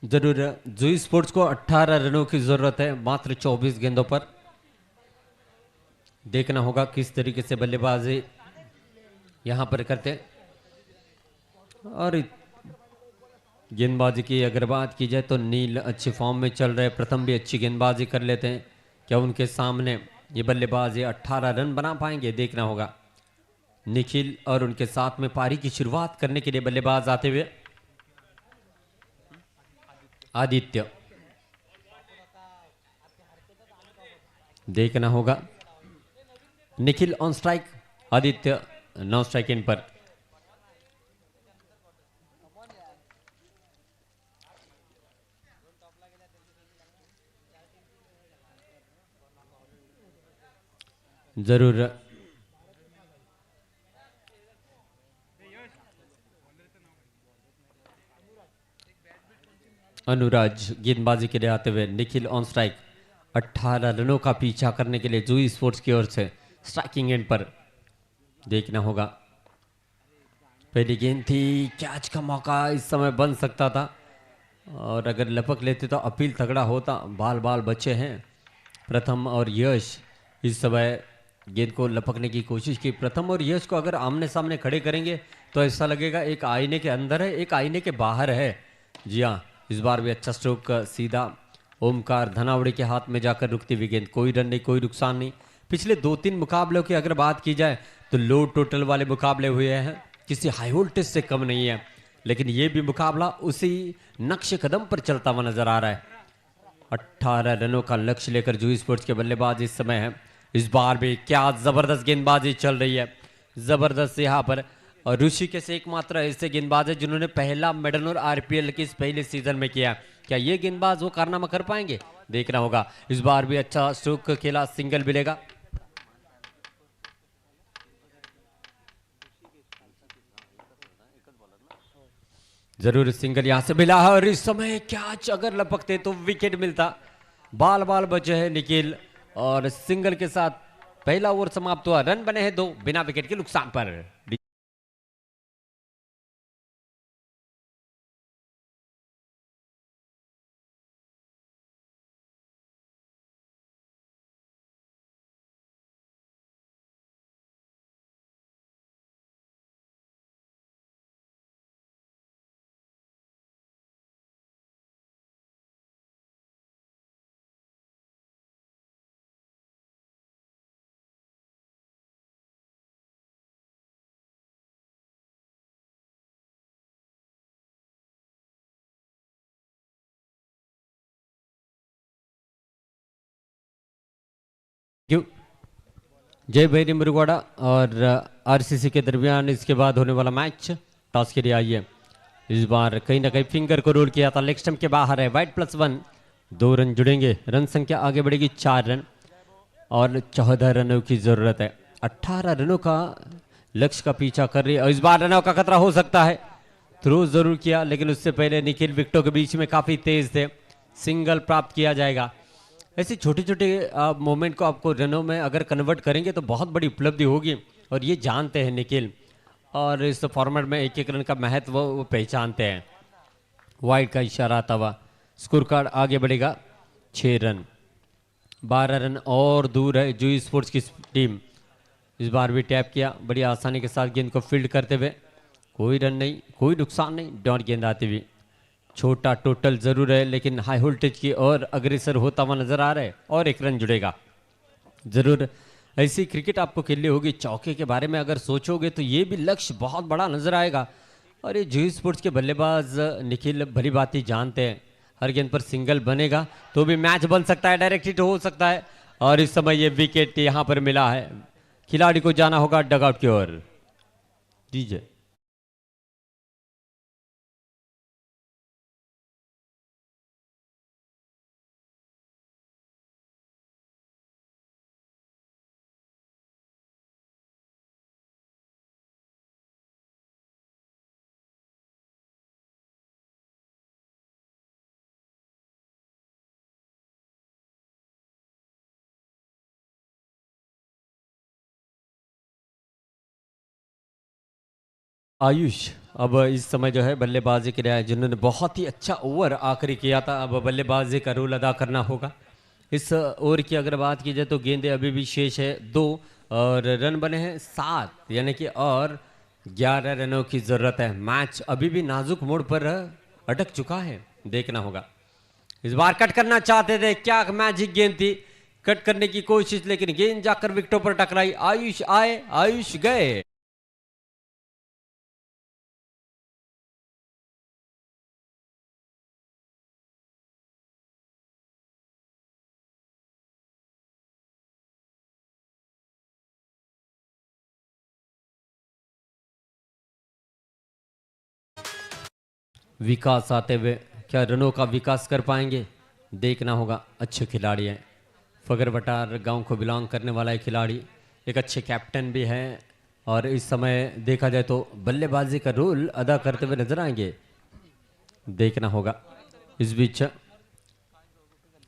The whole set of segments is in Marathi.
जरूर। जूही स्पोर्ट्स को 18 रनों की जरूरत है मात्र 24 गेंदों पर। देखना होगा किस तरीके से बल्लेबाजी यहां पर करते हैं। और गेंदबाजी की अगर बात की जाए तो नील अच्छी फॉर्म में चल रहे, प्रथम भी अच्छी गेंदबाजी कर लेते हैं। क्या उनके सामने ये बल्लेबाज 18 रन बना पाएंगे, देखना होगा। निखिल और उनके साथ में पारी की शुरुआत करने के लिए बल्लेबाज आते हुए आदित्य। देखना होगा निखिल ऑन स्ट्राइक, आदित्य नौ स्ट्राइक इन पर। जरूर। अनुराज गेंदबाजी के लिए आते हुए, निखिल ऑन स्ट्राइक। 18 रनों का पीछा करने के लिए जूही स्पोर्ट्स की ओर से स्ट्राइकिंग एंड पर। देखना होगा पहली गेंद थी, कैच का मौका इस समय बन सकता था और अगर लपक लेते तो अपील तगड़ा होता। बाल बाल बचे हैं प्रथम और यश। इस समय गेंद को लपकने की कोशिश की। प्रथम और यश को अगर आमने सामने खड़े करेंगे तो ऐसा लगेगा एक आईने के अंदर है, एक आईने के बाहर है। जी हाँ, इस बार भी अच्छा स्ट्रोक सीधा ओमकार धनावड़े के हाथ में जाकर रुकती हुई गेंद। कोई रन नहीं, कोई नुकसान नहीं। पिछले 2-3 मुकाबलों की अगर बात की जाए तो लो टोटल वाले मुकाबले हुए हैं, किसी हाई वोल्टेज से कम नहीं है, लेकिन ये भी मुकाबला उसी नक्श कदम पर चलता हुआ नजर आ रहा है। 18 रनों का लक्ष्य लेकर जूही स्पोर्ट्स के बल्लेबाज इस समय है। इस बार भी क्या जबरदस्त गेंदबाजी चल रही है, जबरदस्त यहाँ पर। और ऋषिकेश एकमात्र ऐसे गेंदबाज है जिन्होंने पहला मेडल आरपीएल के इस पहले सीजन में किया। क्या ये गेंदबाज वो कारनामा कर पाएंगे, देखना होगा। इस बार भी अच्छा स्ट्रोक खेला, सिंगल मिलेगा। जरूर सिंगल यहां से मिला है और इस समय कैच अगर लपकते तो विकेट मिलता। बाल बाल बचे हैं निखिल और सिंगल के साथ पहला ओवर समाप्त हुआ। रन बने हैं 2 बिना विकेट के नुकसान पर। क्यों जय भैरी मुरुगवाड़ा और आरसीसी के दरमियान इसके बाद होने वाला मैच टॉस के लिए आई है। इस बार कहीं ना कहीं फिंगर को रोल किया था, लेग स्टंप के बाहर है। वाइड +1, 2 रन जुड़ेंगे। रन संख्या आगे बढ़ेगी 4 रन और 14 रनों की जरूरत है। 18 रनों का लक्ष्य का पीछा कर रही है और इस बार रनों का खतरा हो सकता है। थ्रो जरूर किया लेकिन उससे पहले निखिल विकेटों के बीच में काफी तेज थे। सिंगल प्राप्त किया जाएगा। ऐसे छोटे छोटे मोमेंट को आपको रनों में अगर कन्वर्ट करेंगे तो बहुत बड़ी उपलब्धि होगी और ये जानते हैं निखिल। और इस फॉर्मेट में एक एक रन का महत्व वो पहचानते हैं। वाइड का इशारा आता हुआ स्कोर कार्ड आगे बढ़ेगा 6 रन। 12 रन और दूर है जूही स्पोर्ट्स की टीम। इस बार भी टैप किया बड़ी आसानी के साथ गेंद को फील्ड करते हुए। कोई रन नहीं, कोई नुकसान नहीं। डॉट गेंद आती हुई। छोटा टोटल जरूर है लेकिन हाई वोल्टेज की और अग्रेसर होता हुआ नजर आ रहा है और 1 रन जुड़ेगा। जरूर ऐसी क्रिकेट आपको खेलनी होगी। चौके के बारे में अगर सोचोगे तो ये भी लक्ष्य बहुत बड़ा नजर आएगा। और ये जूही स्पोर्ट्स के बल्लेबाज निखिल भली बात ही जानते हैं, हर गेंद पर सिंगल बनेगा तो भी मैच बन सकता है, डायरेक्ट हिट हो सकता है। और इस समय ये विकेट यहां पर मिला है। खिलाड़ी को जाना होगा डगआउट की ओर। दीजिए। आयुष अब इस समय जो है बल्लेबाजी के लिए जिन्होंने बहुत ही अच्छा ओवर आखिरी किया था, अब बल्लेबाजी का रोल अदा करना होगा। इस ओवर की अगर बात की जाए तो गेंदें अभी भी शेष है 2 और रन बने हैं 7, यानी कि और 11 रनों की जरूरत है। मैच अभी भी नाजुक मोड़ पर अटक चुका है, देखना होगा। इस बार कट करना चाहते थे, क्या मैजिक गेंद थी, कट करने की कोशिश, लेकिन गेंद जाकर विकेटों पर टकराई। आयुष आए आयुष गए। विकास आते हुए क्या रनों का विकास कर पाएंगे, देखना होगा। अच्छे खिलाड़ी हैं, फगर बटार गांव को बिलोंग करने वाला एक खिलाड़ी, एक अच्छे कैप्टन भी हैं और इस समय देखा जाए तो बल्लेबाजी का रोल अदा करते हुए नजर आएंगे, देखना होगा। इस बीच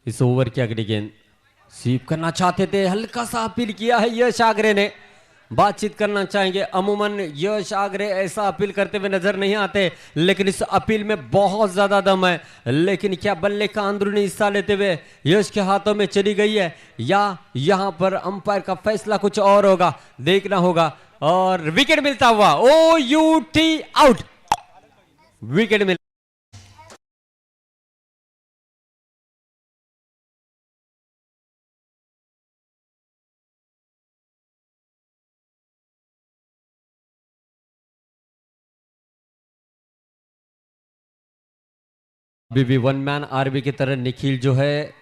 इस ओवर की अगली गेंद स्वीप करना चाहते थे, हल्का सा अपील किया है यश आगरे ने, बातचीत करना चाहेंगे। अमूमन यश आगरे ऐसा अपील करते हुए नजर नहीं आते, लेकिन इस अपील में बहुत ज्यादा दम है। लेकिन क्या बल्ले का अंदरूनी हिस्सा लेते हुए यश के हाथों में चली गई है, या यहां पर अंपायर का फैसला कुछ और होगा, देखना होगा। और विकेट मिलता हुआ, OUT आउट, विकेट मिल अभी भी वन मैन आर्मी की तरह निखिल जो है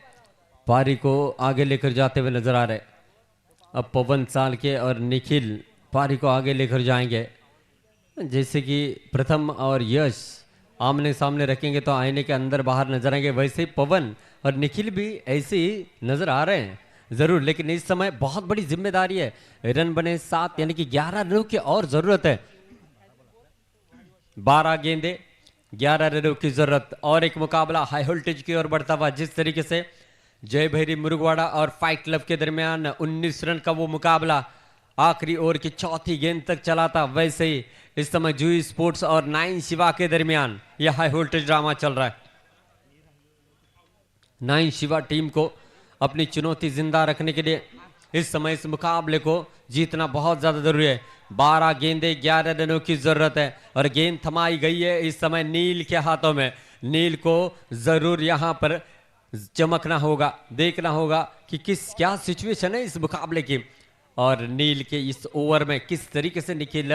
पारी को आगे लेकर जाते हुए नजर आ रहे। अब पवन साल के और निखिल पारी को आगे लेकर जाएंगे। जैसे कि प्रथम और यश आमने सामने रखेंगे तो आईने के अंदर बाहर नजर आएंगे, वैसे ही पवन और निखिल भी ऐसे ही नजर आ रहे हैं जरूर। लेकिन इस समय बहुत बड़ी जिम्मेदारी है, रन बने 7, यानी कि 11 रनों की और जरूरत है। 12 गेंदे 11 रनों की जरूरत, और एक मुकाबला हाई वोल्टेज की ओर बढ़ता हुआ। जिस तरीके से जय भैरी मुरुगवाड़ा और फाइट क्लब के दरमियान 19 रन का वो मुकाबला आखिरी ओवर की चौथी गेंद तक चला था, वैसे ही इस समय जूही स्पोर्ट्स और 9 शिवा के दरमियान यह हाई वोल्टेज ड्रामा चल रहा है। 9 शिवा टीम को अपनी चुनौती जिंदा रखने के लिए इस समय इस मुकाबले को जीतना बहुत ज्यादा जरूरी है। 12 गेंदे 11 रनों की जरूरत है और गेंद थमाई गई है इस समय नील के हाथों में। नील को जरूर यहां पर चमकना होगा, देखना होगा कि क्या सिचुएशन है इस मुकाबले की, और नील के इस ओवर में किस तरीके से निखिल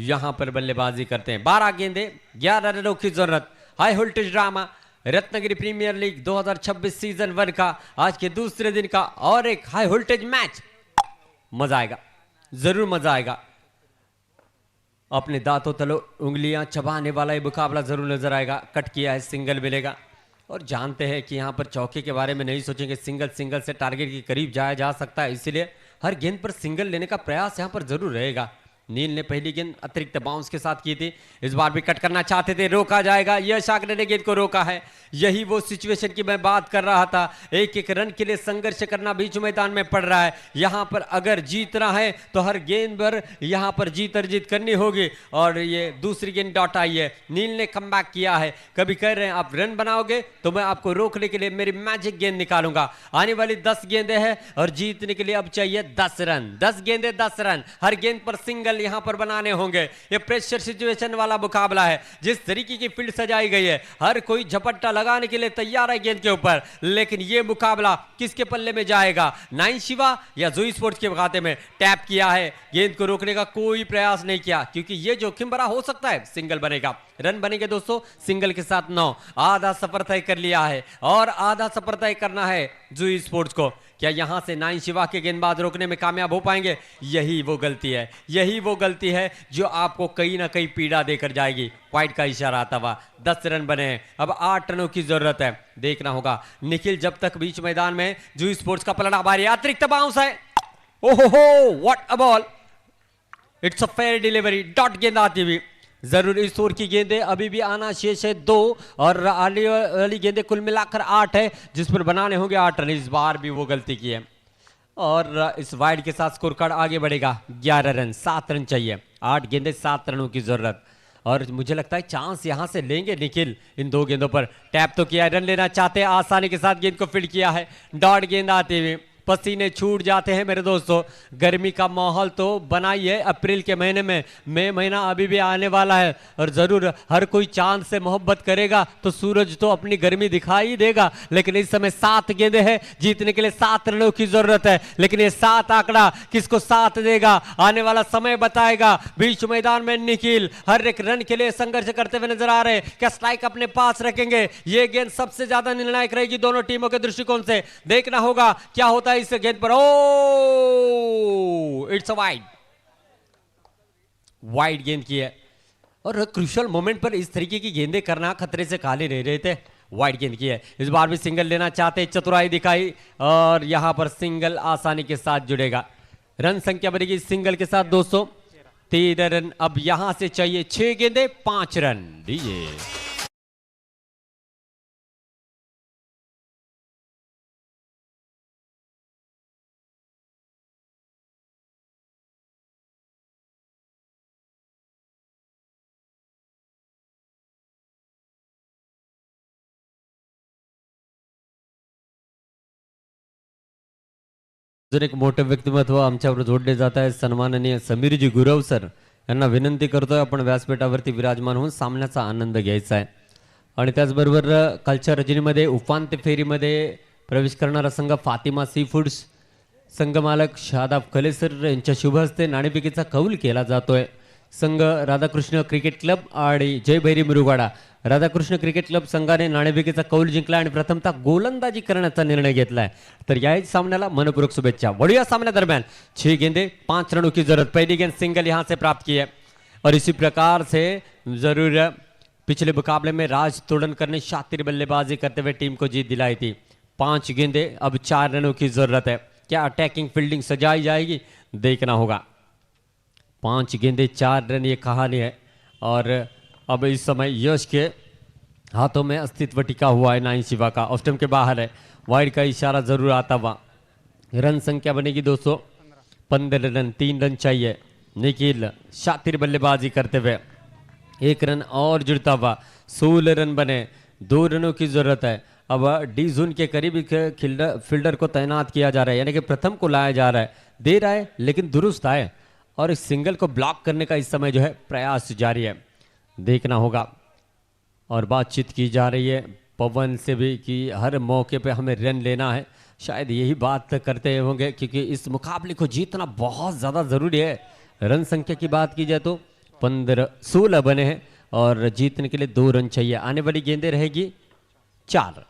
यहां पर बल्लेबाजी करते हैं। 12 गेंदे 11 रनों की जरूरत, high voltage drama Ratnagiri premier league 2026 season 1 का आज के दूसरे दिन का और एक हाई वोल्टेज मैच। मजा आएगा, जरूर मजा आएगा। अपने दांतों तलो उंगलियां चबाने वाला ये मुकाबला जरूर नजर आएगा। कट किया है, सिंगल मिलेगा, और जानते हैं कि यहां पर चौके के बारे में नहीं सोचेंगे, सिंगल से टारगेट के करीब जाया जा सकता है, इसीलिए हर गेंद पर सिंगल लेने का प्रयास यहां पर जरूर रहेगा। नील ने पहली गेंद अतिरिक्त बाउंस के साथ की थी, इस बार भी कट करना चाहते थे, रोका जाएगा। यश आगरे ने गेंद को रोका है। यही वो सिचुएशन की मैं बात कर रहा था, एक एक रन के लिए संघर्ष करना बीच मैदान में पड़ रहा है। यहां पर अगर जीतना है तो हर गेंद पर यहां पर जीत अर्जित करनी होगी, और ये दूसरी गेंद डॉट आई है। नील ने कमबैक किया है। कभी कह रहे हैं आप रन बनाओगे तो मैं आपको रोकने के लिए मेरी मैजिक गेंद निकालूंगा। आने वाली 10 गेंदें हैं और जीतने के लिए अब चाहिए 10 रन। 10 गेंदें 10 रन, हर गेंद पर सिंगल यहां पर बनाने होंगे। ये प्रेशर सिचुएशन वाला मुकाबला है। जिस तरीके की फील्ड सजाई गई है, हर कोई झपट्टा लगाने के लिए तैयार है गेंद के ऊपर, लेकिन ये मुकाबला किसके पल्ले में जाएगा, 9 शिवा या जूही स्पोर्ट्स के खाते में। टैप किया है, गेंद को रोकने का कोई प्रयास नहीं किया, क्योंकि ये जोखिम भरा हो सकता है। सिंगल बनेगा, रन बनेंगे दोस्तों, सिंगल के साथ 9। आधा सफर तय कर लिया है और आधा सफर तय करना है जूही स्पोर्ट्स को। क्या यहां से 9 शिवा के गेंदबाज रोकने में कामयाब हो पाएंगे? यही वो गलती है, यही वो गलती है जो आपको कहीं ना कहीं पीड़ा देकर जाएगी। पॉइंट का इशारा आता हुआ 10 रन बने हैं, अब 8 रनों की जरूरत है, देखना होगा। निखिल जब तक बीच मैदान में, जूही स्पोर्ट्स का पलड़ा भारी, अतिरिक्त बाउंस है। ओहो, what a ball, it's a fair delivery, dot गेंद आती हुई। जरूर इस ओवर की गेंदें अभी भी आना शेष है 2, और आने वाली गेंदें कुल मिलाकर 8 है, जिस पर बनाने होंगे 8 रन। इस बार भी वो गलती की है, और इस वाइड के साथ स्कोर कार्ड आगे बढ़ेगा। 11 रन, 7 रन चाहिए, 8 गेंदें 7 रनों की जरूरत। और मुझे लगता है चांस यहां से लेंगे निखिल इन दो गेंदों पर। टैप तो किया, रन लेना चाहते हैं, आसानी के साथ गेंद को फील्ड किया है, डॉट गेंद आते हुए पसीने छूट जाते हैं मेरे दोस्तों। गर्मी का माहौल तो बना ही है अप्रैल के महीने में, मई महीना अभी भी आने वाला है और जरूर हर कोई चांद से मोहब्बत करेगा तो सूरज तो अपनी गर्मी दिखाई देगा। लेकिन इस समय 7 गेंदें हैं, जीतने के लिए 7 रनों की जरूरत है, लेकिन ये 7 आंकड़ा किसको साथ देगा आने वाला समय बताएगा। बीच मैदान में निखिल हर एक रन के लिए संघर्ष करते हुए नजर आ रहे हैं, क्या स्ट्राइक अपने पास रखेंगे? ये गेंद सबसे ज्यादा निर्णायक रहेगी दोनों टीमों के दृष्टिकोण से, देखना होगा क्या होता है इस गेंद पर। ओ इट्स अ वाइड गेंद की है और क्रूशियल मोमेंट पर इस तरीके की गेंदें करना खतरे से खाली नहीं रहे थे। वाइड गेंद की है, इस बार भी सिंगल लेना चाहते, चतुराई दिखाई और यहां पर सिंगल आसानी के साथ जुड़ेगा। रन संख्या बनेगी सिंगल के साथ 213 रन। अब यहां से चाहिए 6 गेंदें 5 रन दीजिए। अजून एक मोठं व्यक्तिमत्व आमच्यावर जोडले जात आहे, सन्माननीय समीरजी गुरव सर यांना विनंती करतोय आपण व्यासपीठावरती विराजमान होऊन सामन्याचा आनंद घ्यायचा आहे। आणि त्याचबरोबर कालच्या रजनीमध्ये उपांत्य फेरीमध्ये प्रवेश करणारा संघ फातिमा सी फूड्स संघ मालक शादाब कलेसर यांच्या शुभ हस्ते नाणेफेकीचा कौल केला जातोय। संघ राधाकृष्ण क्रिकेट क्लब आणि जय भैरी मुरुगाडा राधाकृष्ण क्रिकेट क्लब संघाने नाणेफेकीचा कौल जिंकला आणि प्रथमतः गोलंदाजी करण्याचा निर्णय घेतलाय। तर याही सामन्याला मनपूर्वक शुभेच्छा। वड़िया सामने दरमियान 6 गेंदें 5 रनों की जरूरत, पहली गेंद सिंगल यहां से प्राप्त की है और इसी प्रकार से जरूर पिछले मुकाबले में राज तोड़नकर ने शातिर बल्लेबाजी करते हुए टीम को जीत दिलाई थी। 5 गेंदें अब 4 रनों की जरूरत है, क्या अटैकिंग फील्डिंग सजाई जाएगी देखना होगा। 5 गेंदें 4 रन ये कहानी है और अब इस समय यश के हाथों में अस्तित्व टिका हुआ है। नाइन शिवा का ऑफ स्टंप के बाहर है, वाइड का इशारा जरूर आता हुआ। रन संख्या बनेगी 215 रन, 3 रन चाहिए। निखिल शातिर बल्लेबाजी करते हुए 1 रन और जुड़ता हुआ 16 रन बने, 2 रनों की जरूरत है। अब डी जोन के करीब फील्डर को तैनात किया जा रहा है, यानी कि प्रथम को लाया जा रहा है, दे रहा है लेकिन दुरुस्त आए और इस सिंगल को ब्लॉक करने का इस समय जो है प्रयास जारी है, देखना होगा। और बातचीत की जा रही है पवन से भी कि हर मौके पे हमें रन लेना है, शायद यही बात करते होंगे क्योंकि इस मुकाबले को जीतना बहुत ज़्यादा ज़रूरी है। रन संख्या की बात की जाए तो 16 बने हैं और जीतने के लिए 2 रन चाहिए। आने वाली गेंदें रहेगी 4।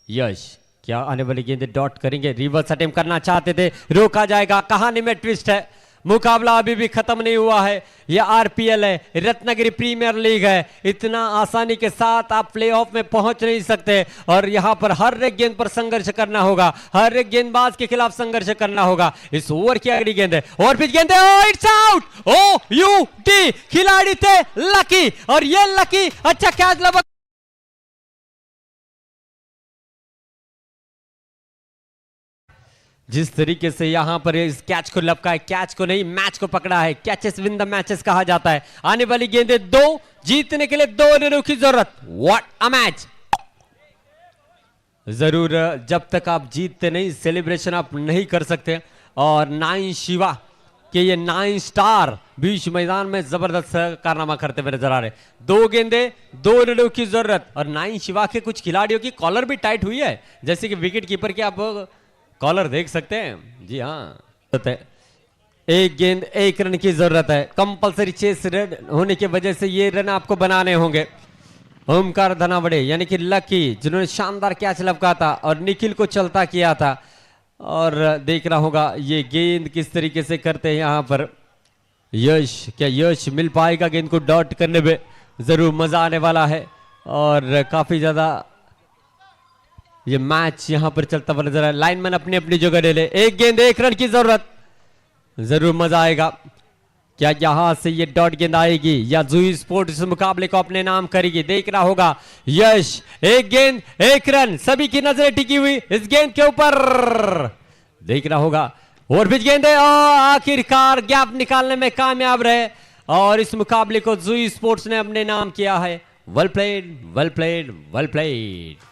यश क्या आने वाली गेंदें डॉट करेंगे? रिवर्स अटेम्प्ट करना चाहते थे, रोका जाएगा। कहानी में ट्विस्ट है, मुकाबला अभी भी खत्म नहीं हुआ है। यह आरपीएल है, रत्नागिरी प्रीमियर लीग है, इतना आसानी के साथ आप प्लेऑफ में पहुंच नहीं सकते और यहां पर हर एक गेंद पर संघर्ष करना होगा, हर एक गेंदबाज के खिलाफ संघर्ष करना होगा। इस ओवर की अगली गेंद है और पिच गेंद है, it's out. O U T खिलाड़ी थे लकी और ये लकी अच्छा कैच लगा। जिस तरीके से यहां पर इस कैच को लपका है, कैच को नहीं मैच को पकड़ा है, कैचेस विन द मैचेस कहा जाता है। आने वाली गेंदें 2, जीतने के लिए 2 रनों की जरूरत। What a match. जरूर जब तक आप जीतते नहीं सेलिब्रेशन आप नहीं कर सकते और 9 शिवा के ये 9 स्टार बीच मैदान में जबरदस्त कारनामा करते हुए नजर आ रहे। 2 गेंदें 2 रनों की जरूरत और 9 शिवा के कुछ खिलाड़ियों की कॉलर भी टाइट हुई है, जैसे कि विकेट कीपर के आप कॉलर देख सकते हैं। जी हाँ, 1 गेंद 1 रन की जरूरत है। कंपलसरी चेस रन होने की वजह से ये रन आपको बनाने होंगे। ओमकार धनावड़े यानी कि लकी जिन्होंने शानदार कैच लपका था और निखिल को चलता किया था और देखना होगा ये गेंद किस तरीके से करते हैं यहां पर। यश क्या यश मिल पाएगा गेंद को डॉट करने में? जरूर मजा आने वाला है और काफी ज्यादा ये मैच यहां पर चलता हुआ नजर आए। लाइनमैन अपनी अपनी जगह ले ले। 1 गेंद 1 रन की जरूरत, जरूर मजा आएगा। क्या यहां से ये डॉट गेंद आएगी या जूही स्पोर्ट इस मुकाबले को अपने नाम करेगी? देखना होगा। यश 1 गेंद 1 रन, सभी की नजरें टिकी हुई इस गेंद के ऊपर, देखना होगा। और पिच गेंद है और आखिरकार गैप निकालने में कामयाब रहे और इस मुकाबले को जुई स्पोर्ट्स ने अपने नाम किया है वेल प्लेड, वेल प्लेड, वेल प्लेड।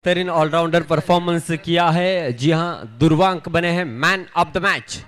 बेहतरीन ऑलराउंडर परफॉर्मेंस किया है। जी हां, दुर्वांक बने हैं मैन ऑफ द मैच।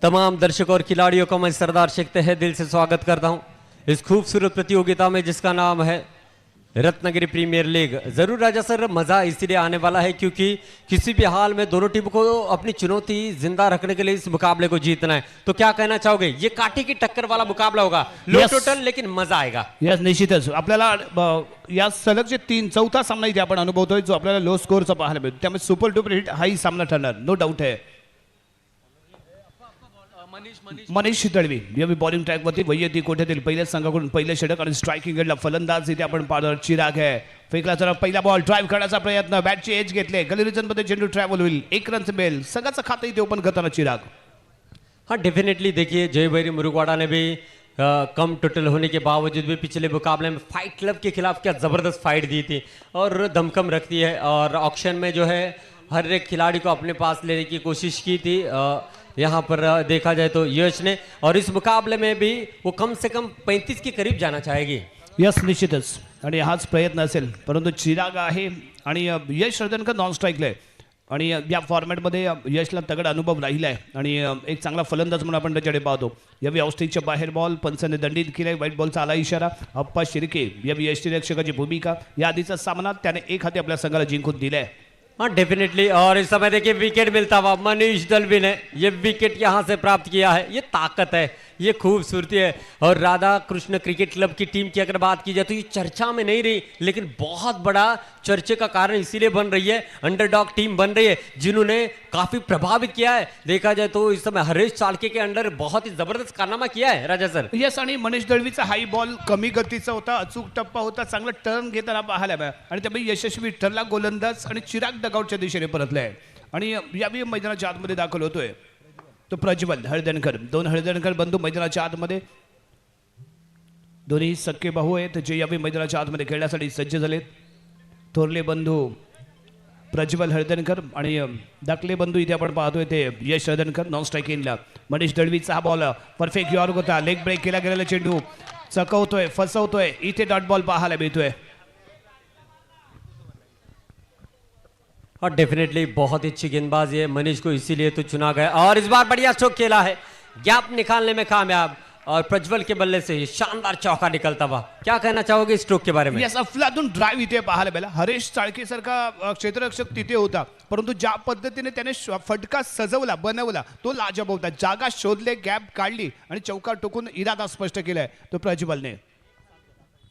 तमाम दर्शकों और खिलाड़ियों का मैं सरदार शेख तहे दिल से स्वागत करता हूं इस खूबसूरत प्रतियोगिता में जिसका नाम है रत्नागिरी प्रीमियर लीग। जरूर राजा सर, मजा इसलिए आने वाला है क्योंकि किसी भी हाल में दोनों टीम को अपनी चुनौती जिंदा रखने के लिए इस मुकाबले को जीतना है। तो क्या कहना चाहोगे? ये काठी की टक्कर वाला मुकाबला होगा, लो टोटल, लेकिन मजा आएगा। यस, निश्चितच आपल्याला या सलग जे चौथा सामना इथे आपण अनुभवतोय जो आपल्याला लो स्कोरचा पाहायला मिळतो, त्यामुळे सुपर डुपर हिट हाही सामना ठरणार, नो डाऊट आहे। मनीष दळवी यावेळी बॉलिंग ट्रॅकवरती वैयक्तिक कोठ्यातील पहिल्याच संघाकडून पहिलं षटक आणि स्ट्रायकिंग एंडला फलंदाज इथे आपण पाहतो चिराग आहे। फेकला जरा पहिला बॉल ड्राईव्ह करण्याचा प्रयत्न, बॅटची एज घेतले, गली रिजन मध्ये चेंडू ट्रॅव्हल होईल, 1 रन मिळेल, सगळ्याचं खातं इथे ओपन करताना चिराग। हाँ डेफिनेटली, देखिए जय भैरी मुरुगवाड़ा ने भी कम टोटल होने के बावजूद भी पिछले मुकाबले में फाइट क्लब के खिलाफ क्या ज़बरदस्त फाइट दी थी और दमकम रखती है। और ऑक्शन में जो है हर एक खिलाड़ी को अपने पास लेने की कोशिश की थी यहाँ पर देखा जाए तो यश ने, और इस मुकाबले में भी वो कम से कम 35 के करीब जाना चाहेगी। यस, निश्चितच, आणि हाच प्रयत्न असेल, परंतु चिराग आहे आणि यश हळदणकर नॉन स्ट्राईकला आहे आणि या फॉर्मॅटमध्ये यशला तगड अनुभव राहिला आहे आणि एक चांगला फलंदाज म्हणून आपण त्याच्याकडे पाहतो। यावेळी ऑस्ट्रेलियाच्या बाहेर बॉल पंचाने दंडित केलाय, व्हाईट बॉलचा आला इशारा। अप्पा शिर्के यावेळी यष्टीरक्षकाची भूमिका, या आधीचा सामना त्याने एक हाती आपल्या संघाला जिंकून दिलाय। हाँ डेफिनेटली, और इस समय देखिए विकेट मिलता हुआ मनीष दलवी ने ये विकेट यहाँ से प्राप्त किया है। ये ताकत है, ये खूबसूरती है। और राधा कृष्ण क्रिकेट क्लब की टीम की अगर बात की जाए तो ये चर्चा में नहीं रही, लेकिन बहुत बड़ा चर्चे का कारण इसीलिए बन रही है, अंडरडॉग टीम बन रही है जिन्होंने काफी प्रभावित किया है। देखा जाए तो इस समय हरीश चालके के अंडर बहुत ही जबरदस्त कारनामा किया है राजा सर। यस, आणि मनीष दळवीचा हाई बॉल कमी गतीचा होता, अचूक टप्पा होता, चांगला टर्न घेताना पाहायला मिळाला आणि त्यामुळे यशस्वी ठरला गोलंदाज आणि चिराग डगआउटच्या दिशेने परतलाय आणि यावेळी मैदानाच्या आतमध्ये दाखल होतोय तो प्रज्वल हळदणकर। दोन हळदणकर बंधू मैदानाच्या आतमध्ये दोन्ही सक्के भाऊ आहेत जे यावेळी मैदानाच्या आतमध्ये खेळण्यासाठी सज्ज झालेत. थोरले बंधू प्रज्वल हळदणकर आणि धाकले बंधू इथे आपण पाहतोय ते यश हळदणकर. नॉन स्ट्राईक इनला मनीष दळवीचा हा बॉल परफेक्ट यॉर्क होता. लेग ब्रेक केला गेलेला चेंडू चकवतोय, फसवतोय. इथे डॉट बॉल पाहायला मिळतोय. और डेफिनेटली बहुत ही अच्छी गेंदबाजी है, मनीष को इसीलिए तो चुना गया और इस बार बढ़िया स्ट्रोक खेला है, गैप निकालने में कामयाब और प्रज्वल के बल्ले से शानदार चौका निकलता हुआ. क्या कहना चाहोगे इस स्ट्रोक के बारे में? यस, अफलातून ड्राईव्ह इथे पाहायला मिळाला. हरेश चाळके सारखा क्षेत्ररक्षक तिथे होता, परंतु ज्या पद्धतीने त्याने फटका सजवला बनवला तो लाजवाब होता. जागा शोधले, गॅप काढली आणि चौका टोकून इरादा स्पष्ट केलाय तो प्रज्वलने.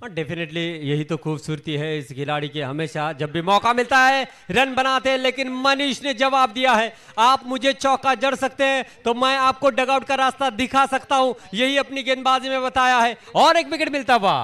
और डेफिनेटली यही तो खूबसूरती है इस खिलाड़ी की, हमेशा जब भी मौका मिलता है रन बनाते हैं, लेकिन मनीष ने जवाब दिया है आप मुझे चौका जड़ सकते हैं तो मैं आपको डगआउट का रास्ता दिखा सकता हूं, यही अपनी गेंदबाजी में बताया है और एक विकेट मिलता हुआ.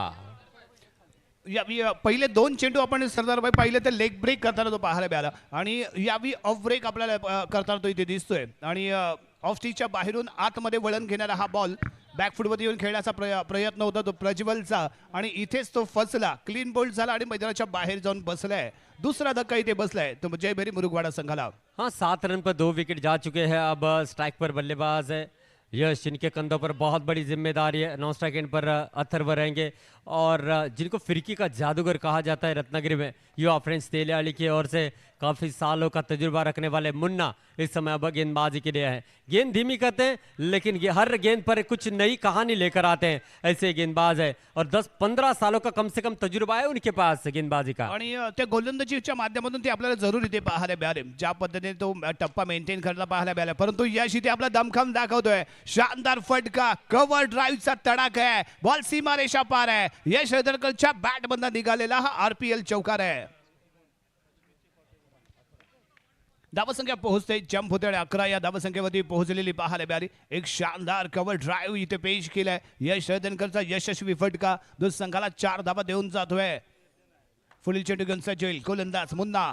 पहिले दोन चेंडू आपण सरदारभाई पाहिले तर लेग ब्रेक करताना तो पाहायला मिळाला आणि यावी ऑफ ब्रेक आपल्याला करताना तो इथे दिसतोय आणि ऑफ स्टिचच्या बाहेरून आतमध्ये वळण घेणारा हा बॉल बॅकफुटमध्ये येऊन खेळण्याचा प्रयत्न होता तो प्रज्वलचा आणि इथेच तो फसला. क्लीन बोल्ड झाला आणि मैदानाच्या बाहेर जाऊन बसलाय. दुसरा धक्का इथे बसलाय तो जयभैरी मुरुगवाडा संघाला. हाँ, 7 रन पर 2 विकेट जा चुके हैं. अब स्ट्राइक पर बल्लेबाज है यश, जिनके कंधों पर बहुत बड़ी जिम्मेदारी है. नॉन स्ट्राइक एंड पर अथर्व रहेंगे और जिनको फिरकी का जादूगर कहा जाता है रत्नागिरी में, युवा फ्रेंड्स तेलियाली की ओर से काफी सालों का तजुर्बा रखने वाले मुन्ना इस समय अब गेंदबाजी के लिए है. गेंद धीमी करते हैं लेकिन ये हर गेंद पर कुछ नई कहानी लेकर आते हैं, ऐसे गेंदबाज है और 10-15 सालों का कम से कम तजुर्बा है उनके पास गेंदबाजी का. आणि त्या गोलंदाजीच्या माध्यमातून ते आपल्याला जरूर इथे पाहायला मिळाले, ज्या पद्धतीने तो टप्पा मेंटेन करायला पाहायला मिळाला. परंतु यश इथे आपला दमखम दाखवतोय. शानदार फटका, कव्हर ड्राईव्हचा तडाखा आहे, बॉल सीमारेषा पार आहे. यश हळदणकरच्या बॅट मधून निघालेला हा आरपीएल चौकार आहे. धावसंख्या पोहोचते, जंप होते आणि 11 या धावसंख्येवरती पोहोचलेली पाहायला मिळाली. एक शानदार कव्हर ड्राईव्ह इथे पेश केलाय यश हळदणकरचा यशस्वी फटका जो संघाला 4 धावा देऊन जातोय. पुढील चेंडू घेऊन सज्ज गोलंदाज मुन्ना.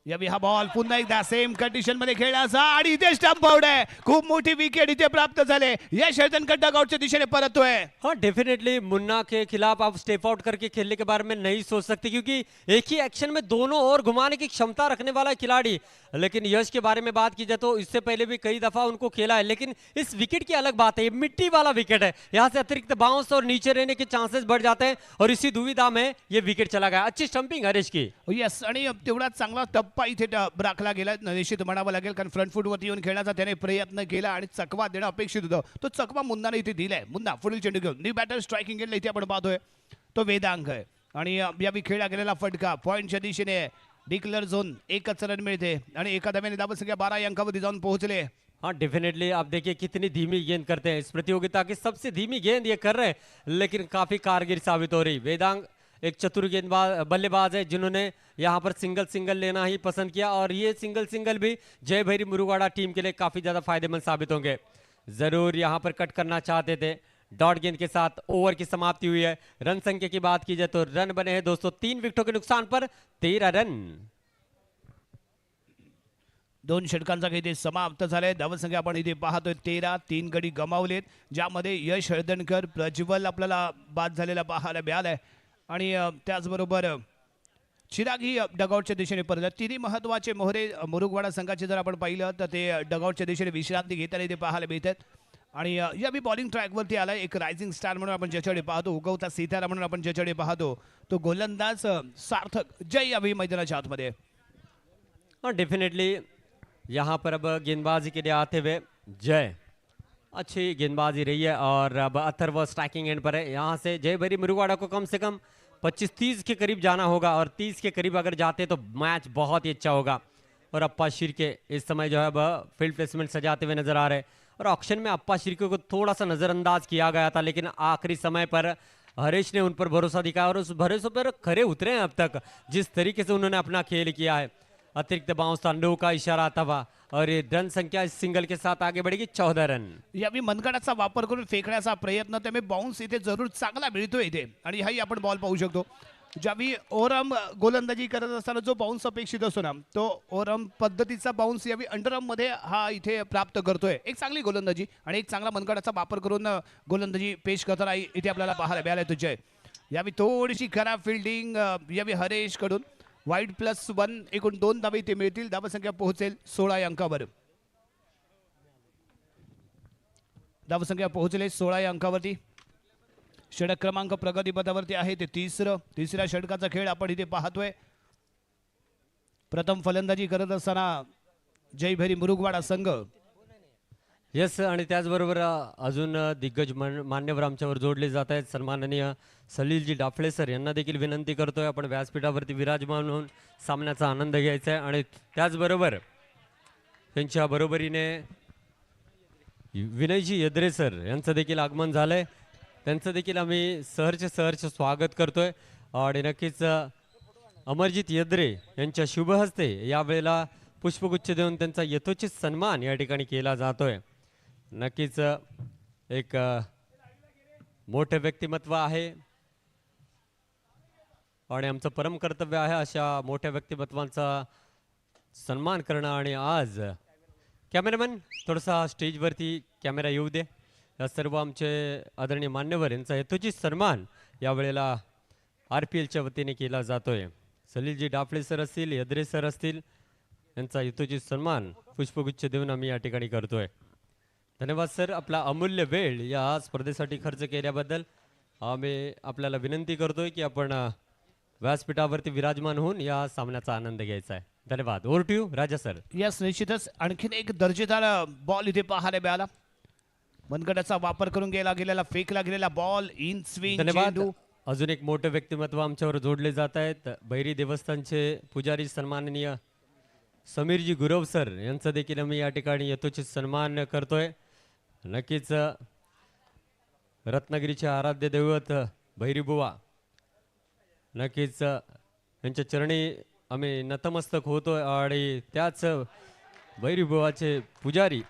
यावी हा बॉल पुन्हा एकदा सेम कंडिशन मध्ये खेळण्याचा आणि इथे स्टंप आउट आहे. खूप मोठी विकेट इथे प्राप्त झाले. यश हळदणकर डगआउटच्या दिशेने परततोय. हाँ, डेफिनेटली मुन्ना के खिलाफ आप स्टेप आउट करके खेलने के बारे में नहीं सोच सकते, क्योंकि एक ही एक्शन में दोनों ओर घुमाने की क्षमता रखने वाला खिलाड़ी. लेकिन यश के बारे में बात की जाए तो इससे पहले भी कई दफा उनको खेला है, लेकिन इस विकेट की अलग बात है, ये मिट्टी वाला विकेट है, यहाँ से अतिरिक्त बाउंस और नीचे रहने के चांसेस बढ़ जाते हैं और इसी दुविधा में ये विकेट चला गया. अच्छी स्टंपिंग हरीश की. यस, आणि तेवढा चांगला टप्पा इथे राखला गेला निश्चित म्हणावं लागेल, कारण फ्रंट फूटवरती येऊन खेळण्याचा त्याने प्रयत्न केला आणि चकवा देणं अपेक्षित होतं. तो चकवा मुन्नाने इथे दिलाय. मुन्ना पुढील चेंडू घेऊन न्यू बॅटर स्ट्रायकिंग गेला इथे आपण पाहतोय तो वेदांग आहे आणि यावी खेळला गेलेला फटका पॉईंटच्या दिशेने डिक्लर झोन. 1च रन मिळते आणि एका धाव्याने धावसंख्या 12 या अंकावरती जाऊन पोहोचले. हाँ, डेफिनेटली आप देखिए कितनी धीमी गेंद करते हैं. इस प्रतियोगिता की सबसे धीमी गेंद ये कर रहे हैं, लेकिन काफी कारगर साबित हो रही. वेदांग एक चतुर गेंदबाज बल्लेबाज है जिन्होंने यहाँ पर सिंगल लेना ही पसंद किया और ये सिंगल भी जयभैरी मुरुगवाड़ा टीम के लिए काफी ज्यादा फायदेमंद साबित होंगे. जरूर यहाँ पर कट करना चाहते थे. डॉट गेंद के साथ ओवर की समाप्ति हुई है. रन संख्या की बात की जाए तो रन बने हैं दोस्तों 3 विकेटों के नुकसान पर 13 रन. 2 षटकांचा इथे समाप्त झालाय. धावसंख्या आपण इथे पाहतोय 13. 3 गडी गमावलेत, ज्यामध्ये यश हळदणकर प्रज्वल आपल्याला बाद झालेला पाहायला मिळालाय आणि त्याचबरोबर चिराग ही डगआउटच्या दिशेने परत. तिन्ही महत्वाचे मोहरे मुरुगवाडा संघाचे जर आपण पाहिलं तर ते डगआउटच्या दिशेने विश्रांती घेताना इथे पाहायला मिळतात. आणि या मी बॉलिंग ट्रॅकवरती आलाय एक रायझिंग स्टार म्हणून आपण ज्याच्याकडे पाहतो, उगवता सितारा म्हणून आपण ज्याच्याकडे पाहतो, तो गोलंदाज सार्थक जय यावी मैदानाच्या आतमध्ये. और डेफिनेटली यहाँ पर अब गेंदबाजी के लिए आते हुए जय, अच्छी गेंदबाजी रही है और अब अथर्व स्ट्राइकिंग एंड पर है. यहाँ से जयभैरी मुरुगवाड़ा को कम से कम 25-30 के करीब जाना होगा और 30 के करीब अगर जाते तो मैच बहुत ही अच्छा होगा. और अप्पा शिर्के इस समय जो है अब फील्ड प्लेसमेंट सजाते हुए नजर आ रहे हैं और ऑक्शन में अप्पा शिर्के को थोड़ा सा नज़रअंदाज किया गया था, लेकिन आखिरी समय पर हरीश ने उन पर भरोसा दिखाया और उस भरोसे पर खरे उतरे हैं अब तक. जिस तरीके से उन्होंने अपना खेल किया है, अतिरिक्त बाउंस था, नो का इशारा आता हुआ और ये रन संख्या इस सिंगल के साथ आगे बढ़ेगी 14 रन. यावी मनगडाचा वापर करून फेकण्याचा प्रयत्न त्यामुळे बाउन्स इथे जरूर चांगला मिळतोय इथे आणि हाही आपण बॉल पाहू शकतो. ज्यावेळी ओरम गोलंदाजी करत असताना जो बाउन्स अपेक्षित असतो ना तो ओरम पद्धतीचा बाउन्स यावेळी अंडरआर्म मध्ये हा इथे प्राप्त करतोय. एक चांगली गोलंदाजी आणि एक चांगला मनगटाचा वापर करून गोलंदाजी पेश करताना इथे आपल्याला पाहायला मिळालं तुझे. यावेळी थोडीशी खराब फिल्डिंग यावेळी हरेश कडून. वाईड +1 एकूण 2 धावे इथे मिळतील. धावसंख्या पोहोचेल 16 या अंकावर. धावसंख्या पोहोचले 16 या अंकावरती. षटक क्रमांक प्रगती पथावरती आहे ते तिसऱ्या षटकाचा खेळ आपण इथे पाहतोय. प्रथम फलंदाजी करत असताना जयभैरी मुरुगवाडा संघ. यस आणि त्याचबरोबर अजून दिग्गज मान्यवर आमच्यावर जोडले जात आहेत. सन्माननीय सलीलजी डाफळे सर यांना देखील विनंती करतोय आपण व्यासपीठावरती विराजमान होऊन सामन्याचा आनंद घ्यायचा आहे. आणि त्याचबरोबर त्यांच्या बरोबरीने विनयजी यद्रे सर यांचं देखील आगमन झालंय. त्यांचं देखील आम्ही सहर्ष स्वागत करतोय. आणि नक्कीच अमरजित यद्रे यांच्या शुभ हस्ते यावेळेला पुष्पगुच्छ देऊन त्यांचा यथोचित सन्मान या ठिकाणी केला जातोय. नक्कीच एक मोठे व्यक्तिमत्व आहे आणि आमचं परम कर्तव्य आहे अशा मोठ्या व्यक्तिमत्वांचा सन्मान करणं. आणि आज कॅमेरामॅन थोडासा स्टेजवरती कॅमेरा येऊ दे. या सर्व आमचे आदरणीय मान्यवर यांचा यथोचित सन्मान यावेळेला RPLच्या वतीने केला जातोय. सलीलजी डाफळे सर असतील, यद्रे सर असतील यांचा यथोचित सन्मान पुष्पगुच्छ देऊन आम्ही या ठिकाणी करतोय. धन्यवाद सर, आपला अमूल्य वेळ या स्पर्धेसाठी खर्च केल्याबद्दल. आम्ही आपल्याला विनंती करतोय की आपण व्यासपीठावरती विराजमान होऊन या सामन्याचा आनंद घ्यायचा आहे. धन्यवाद. Over to you Raja sir. Yes, निश्चितच आणखीन एक दर्जेदार बॉल इथे पाहायला मिळाला. मनगटाचा वापर करून गेलेला फेकला गेलेला बॉल इन स्विंग. धन्यवाद. अजून एक मोठे व्यक्तिमत्व आमच्यावर जोडले जात आहेत. बैरी देवस्थानचे पुजारी सन्माननीय समीरजी गुरव सर यांचा देखील आम्ही या ठिकाणी यथोचित सन्मान करतोय. नक्कीच रत्नागिरीचे आराध्य दैवत भैरीबुवा नक्कीच यांच्या चरणी आम्ही नतमस्तक होतोय. आणि त्याच भैरीबुवाचे पुजारी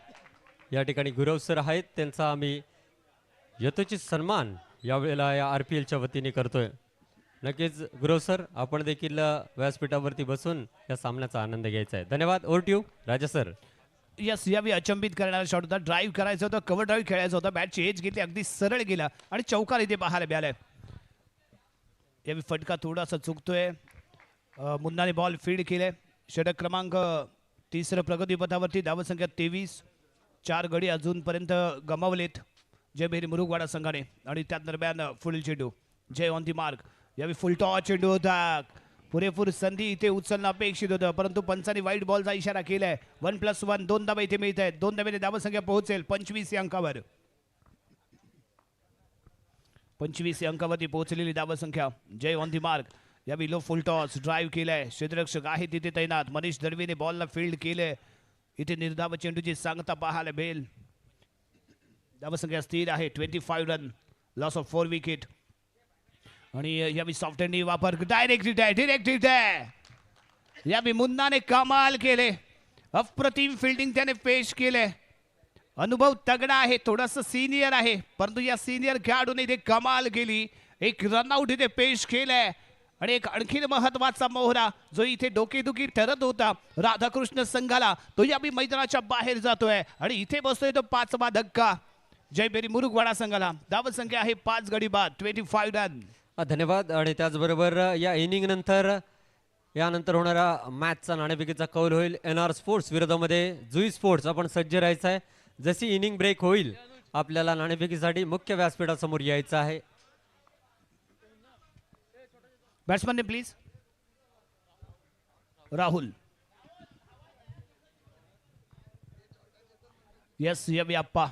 या ठिकाणी गुरव सर आहेत. त्यांचा आम्ही यथोचित सन्मान यावेळेला या RPLच्या वतीने करतोय. नक्कीच गुरव सर आपण देखील व्यासपीठावरती बसून या सामन्याचा आनंद घ्यायचा आहे. धन्यवाद. Over to you Raja sir. Yes, यावेळी अचंबित करणारा शॉट होता. ड्राईव्ह करायचं होतं, कव्हर ड्राईव्ह खेळायचं होतं. बॅटची एज घेतली, अगदी सरळ गेला आणि चौकार इथे पाहायला मिळालाय. यावेळी फटका थोडासा चुकतोय. मुन्नाने बॉल फील्ड केले. षटक क्रमांक 3 प्रगती पथावरती. धावसंख्या 23. 4 गडी अजूनपर्यंत गमावलेत जयभैरी मुरुगवाडा संघाने. आणि त्या दरम्यान पुढील चेंडू जय ऑन दी मार्क. यावेळी फुल टॉस चेंडू होता. पुरेपूर संधी इथे उचलणं अपेक्षित होतं, परंतु पंचांनी वाईट बॉलचा इशारा केलाय. 1+1 2 धावा इथे मिळत आहेत. 2 धावेने धावसंख्या पोहोचेल 25 या अंकावर. 25 या अंकावरती पोहोचलेली धावसंख्या. जय ऑन दी मार्क. यावेळी लो फुल टॉस ड्राईव्ह केलाय. क्षेत्ररक्षक आहे तिथे तैनात. मनीष दळवीने बॉलला फील्ड केले. इथे निर्धाव चेंडूची सांगता पाहायला मिळेल. धावसंख्या स्थिर आहे 25 रन. Loss of 4 wicket. आणि यावेळी सॉफ्ट हँडी वापर. डायरेक्ट हिट आहे. यावेळी मुन्नाने कमाल केले. अप्रतिम फिल्डिंग त्याने पेश केले. अनुभव तगडा आहे, थोडासा सिनियर आहे, परंतु या सिनियर खेळाडूने इथे कमाल केली. एक रनआउट इथे पेश केलाय. आणि एक आणखीन महत्वाचा मोहरा जो इथे डोकेदुखी ठरत होता राधाकृष्ण संघाला, तो यावेळी मैदानाच्या बाहेर जातोय. आणि इथे बसतोय तो 5वा धक्का जयभैरी मुरुगवाडा संघाला. धावसंख्या आहे 5 गडी बाद 25 रन. धन्यवाद. आणि त्याचबरोबर या इनिंग नंतर यानंतर होणारा मॅचचा नाणेफेकीचा कौल होईल. NR स्पोर्ट्स विरोधामध्ये जुई स्पोर्ट्स. आपण सज्ज राहायचं आहे. जशी इनिंग ब्रेक होईल आपल्याला नाणेफेकीसाठी मुख्य व्यासपीठासमोर यायचं आहे. Batsman please. राहुल. यस, यावी आप्पा.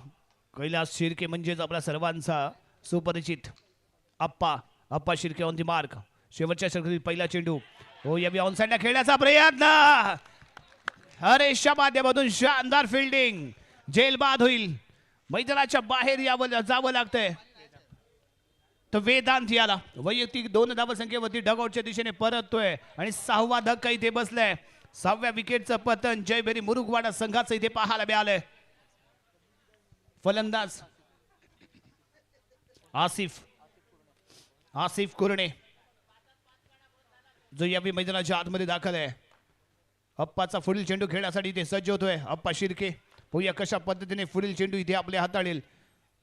कैलास शिर्के म्हणजेच आपला सर्वांचा सुपरिचित आप्पा शिर्के ऑन दी मार्क. शेवटच्या षटकातील पहिला चेंडू. हो, यावी ऑन साइडला खेळण्याचा प्रयत्न. हरेशच्या माध्यमातून शानदार फिल्डिंग. जेल बाद होईल. मैदानाच्या बाहेर जावं लागतंय. तर वेदांत याला वैयक्तिक 2 धावसंख्येवरती डगआउटच्या दिशेने परततोय. आणि 6वा धक्का इथे बसलाय. 6व्या विकेटचं पतन जयभैरी मुरुगवाडा संघाचं इथे पाहायला मिळालंय. फलंदाज आसिफ कुरणे. जो यावी मैदानाच्या आतमध्ये दाखल आहे. अप्पाचा पुढील चेंडू खेळण्यासाठी इथे सज्ज होतोय अप्पा शिर्के. पाहूया कशा पद्धतीने पुढील चेंडू इथे आपले हाताळेल.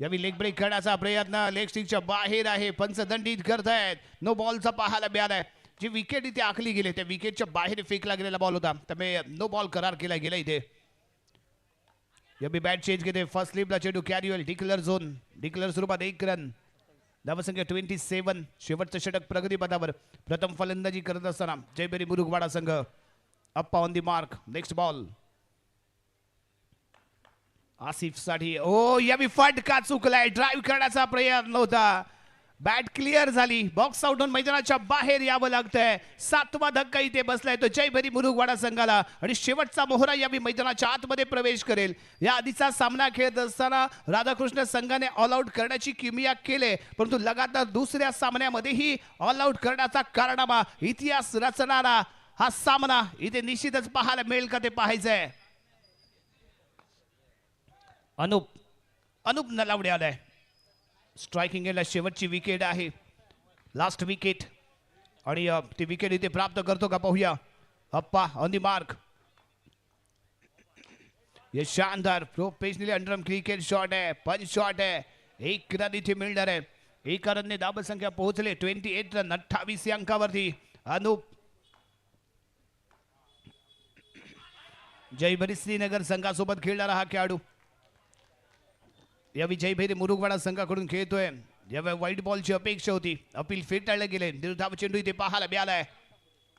यावी लेग ब्रेक खेळण्याचा प्रयत्न लेग स्टिकच्या बाहेर आहे. पंच दंडित करतायत. नो बॉलचा पाहायला मिळालाय. जी विकेट इथे आखली गेली त्या विकेटच्या बाहेर फेकला गेलेला बॉल होता त्यामुळे नो बॉल करार केला गेला इथे. यावी बॅट चेंज घेते. फर्स्ट स्लिपला चेंडू कॅरी होईल. डिक्लर झोन डिक्लर स्वरूपात 1 रन. धावसंख्या 27. शेवटचं षटक प्रगतीपथावर. प्रथम फलंदाजी करत असताना जयभरी मुरुगवाडा संघ. अप्पा on the mark. Next ball Asif साठी. ओ यावी फटका चुकलाय. ड्राईव्ह करण्याचा प्रयत्न होता. बॅट क्लिअर झाली. बॉक्स आउट होऊन मैदानाच्या बाहेर यावं लागतंय. 7वा धक्का इथे बसलाय तो जयभरी मुरुगवाडा संघाला आणि शेवटचा मोहरा यावी मैदानाच्या आतमध्ये प्रवेश करेल. या आधीचा सामना खेळत असताना राधाकृष्ण संघाने ऑल आउट करण्याची किमया केले परंतु लगातार दुसऱ्या सामन्यामध्येही ऑल आउट करण्याचा कारनामा इतिहास रचणारा हा सामना इथे निश्चितच पाहायला मिळेल का ते पाहायचंय. अनुप नलावडे आलाय. स्ट्रायकिंग एंडला शेवटची विकेट आहे. लास्ट विकेट आणि ती विकेट इथे प्राप्त करतो का पाहूया. अप्पा ऑन दी मार्क. ये शानदार प्रोफेशनली अंडरआर्म क्रिकेट शॉट आहे. पंच शॉट आहे. 1 रन इथे मिळणार आहे. 1 रनने धावसंख्या पोहोचले 28 रन 28 या अंकावरती. अनुप जयभरी श्रीनगर संघासोबत खेळणारा हा खेळाडू यावेळी जयभैरी मुरुगवाडा संघाकडून खेळतोय. यावेळी व्हाईट बॉलची अपेक्षा होती. अपील फेटाळले गेले. निर्धाव चेंडू इथे पाहायला मिळालाय.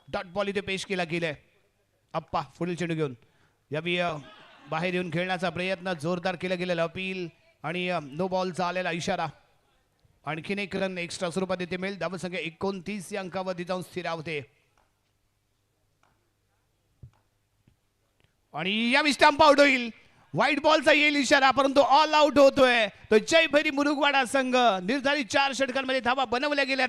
डॉट बॉल इथे पेश केला गेलाय. अप्पा पुढील चेंडू घेऊन यावेळी बाहेर येऊन खेळण्याचा प्रयत्न जोरदार केला गेलेला. अपील आणि नो बॉलचा आलेला इशारा. आणखीन 1 रन एक्स्ट्रा स्वरूपात इथे मिळेल. धावसंख्या 29 या अंकावरती जाऊन स्थिरावते आणि यावेळी स्टंप आउट होईल. व्हाईट बॉलचा येईल इशारा परंतु ऑल आउट होतोय तो जयभरी मुरुगवाडा संघ. निर्धारित 4 षटकांमध्ये धावा बनवल्या गेल्या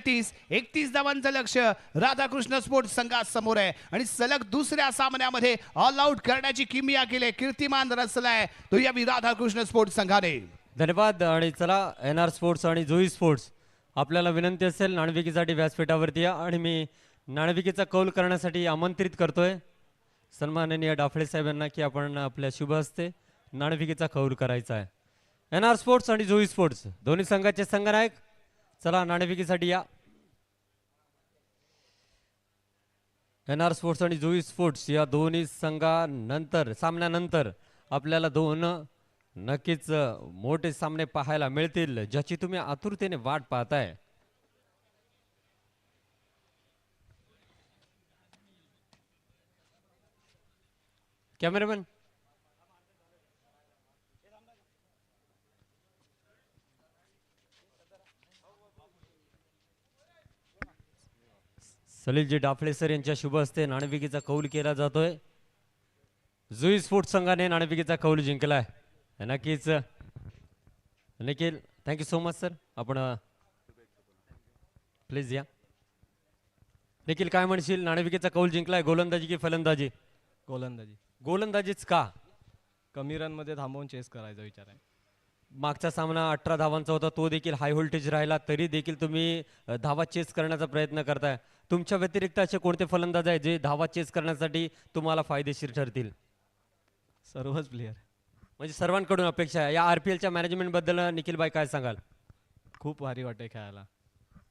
31 धावांचं लक्ष राधाकृष्ण स्पोर्ट्स संघासमोर आहे आणि सलग दुसऱ्या सामन्यामध्ये ऑल आउट करण्याची किमया केली. कीर्तिमान रचलाय तो यावी राधाकृष्ण स्पोर्ट्स संघाने. धन्यवाद. आणि चला NR स्पोर्ट्स आणि जुई स्पोर्ट्स आपल्याला विनंती असेल नाणेफेकीसाठी व्यासपीठावरती या आणि मी नाणेफेकीचा कौल करण्यासाठी आमंत्रित करतोय सन्माननीय डाफळे साहेबांना की आपण आपल्या शुभ हस्ते नाणेफेकीचा कौल करायचा आहे. NR स्पोर्ट्स आणि जुई स्पोर्ट्स दोन्ही संघाचे संघनायक चला नाणेफेकीसाठी या. NR स्पोर्ट्स आणि जुई स्पोर्ट्स या दोन्ही संघानंतर सामन्यानंतर आपल्याला 2 नक्कीच मोठे सामने पाहायला मिळतील ज्याची तुम्ही आतुरतेने वाट पाहताय. कॅमेरामॅन सलीलजी डाफळे सर यांच्या शुभ हस्ते नाणेफेकीचा कौल केला जातोय. जुई स्पोर्ट्स संघाने नाणेफेकीचा कौल जिंकलाय. नक्कीच Nikhil thank you so much sir. आपण प्लीज या. निखिल काय म्हणशील नाणेफेकीचा कौल जिंकलाय गोलंदाजी की फलंदाजी? गोलंदाजी. गोलंदाजीच का? कमी रनमध्ये थांबवून चेस करायचा विचार आहे. मागचा सामना 18 धावांचा होता तो देखील हाय व्होल्टेज राहिला तरी देखील तुम्ही धावा चेस करण्याचा प्रयत्न करताय. तुमच्या व्यतिरिक्त असे कोणते फलंदाज आहे जे धावा चेस करण्यासाठी तुम्हाला फायदेशीर ठरतील? सर्वच प्लेयर. म्हणजे सर्वांकडून अपेक्षा आहे. या RPLच्या मॅनेजमेंट बद्दल निखिल भाई काय सांगाल? खूप भारी वाटते खेळायला.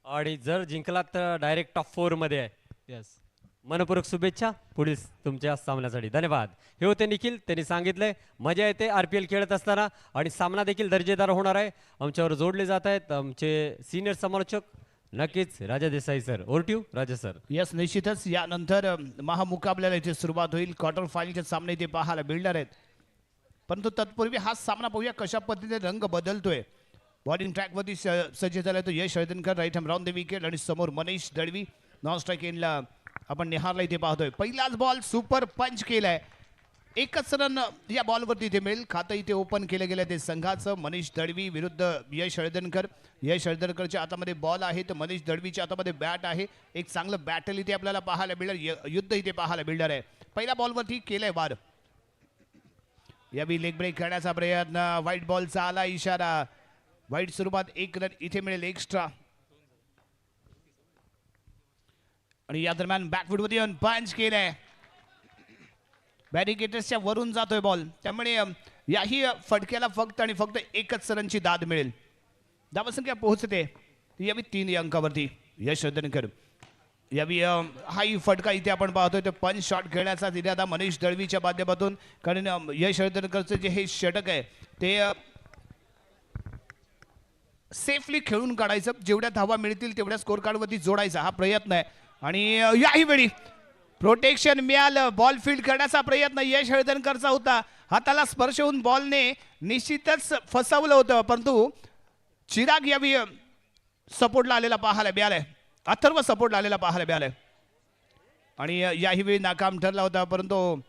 आणि जर जिंकलात तर डायरेक्ट टॉप 4 मध्ये आहे. यस. मनपूर्वक शुभेच्छा पुढील तुमच्या सामन्यासाठी. धन्यवाद. हे होते निखिल. त्यांनी सांगितलंय मजा येते RPL खेळत असताना आणि सामना देखील दर्जेदार होणार आहे. आमच्यावर जोडले जात आहेत आमचे सिनियर समालोचक नक्कीच Raja Desai sir. Over to you Raja sir. Yes निश्चितच यानंतर महामुकाबल्याला इथे सुरुवात होईल. क्वार्टर फायनलचे सामने इथे पाहायला मिळणार आहेत परंतु तत्पूर्वी हा सामना पाहूया कशा पद्धतीने रंग बदलतोय. बॉलिंग ट्रॅकवरती सज्ज झालाय तो Yash Haldankar. Right arm round the wicket आणि समोर मनीष दळवी. नॉन स्ट्राईक एंडला आपण निहारला इथे पाहतोय. पहिलाच बॉल सुपर पंच केलाय. 1च रन या बॉलवरती इथे मिळेल. खातं इथे ओपन केलं गेलं ते संघाचं. मनीष दळवी विरुद्ध यश हळदणकर. यश हळदणकरच्या हातामध्ये बॉल आहे तर मनीष दळवीच्या हातामध्ये बॅट आहे. एक चांगलं बॅटल इथे आपल्याला पाहायला मिळणार. युद्ध इथे पाहायला मिळणार आहे. पहिल्या बॉलवरती केलंय वार. यावेळी लेग ब्रेक करण्याचा प्रयत्न. व्हाईट बॉलचा आला इशारा. वाईट स्वरूपात 1 रन इथे मिळेल एक्स्ट्रा. आणि या दरम्यान बॅकफुटवरती येऊन पंच केलंय. बॅरिकेटर्सच्या वरून जातोय बॉल, त्यामुळे याही फटक्याला फक्त आणि फक्त एकच रनची दाद मिळेल. धावसंख्या पोहोचते यावी 3 या अंकावरती. यश वर्धनकर यावी हाही फटका इथे आपण पाहतोय तो पंच शॉट खेळण्याचा इरादा मनीष दळवीच्या माध्यमातून. कारण यश वर्धनकरचं जे हे षटक आहे ते सेफली खेळून काढायचं, जेवढ्या धावा मिळतील तेवढ्या स्कोर कार्डवरती जोडायचा हा प्रयत्न आहे. आणि याही वेळी प्रोटेक्शन मिळालं, बॉल फील्ड करण्याचा प्रयत्न यश हळदणकरचा होता. हाताला स्पर्श होऊन बॉलने निश्चितच फसवलं होतं, परंतु चिराग यावी सपोर्टला आलेला पाहायला मिळालाय, अथर्व सपोर्टला आलेला पाहायला मिळालाय. आणि याही वेळी नाकाम ठरला होता, परंतु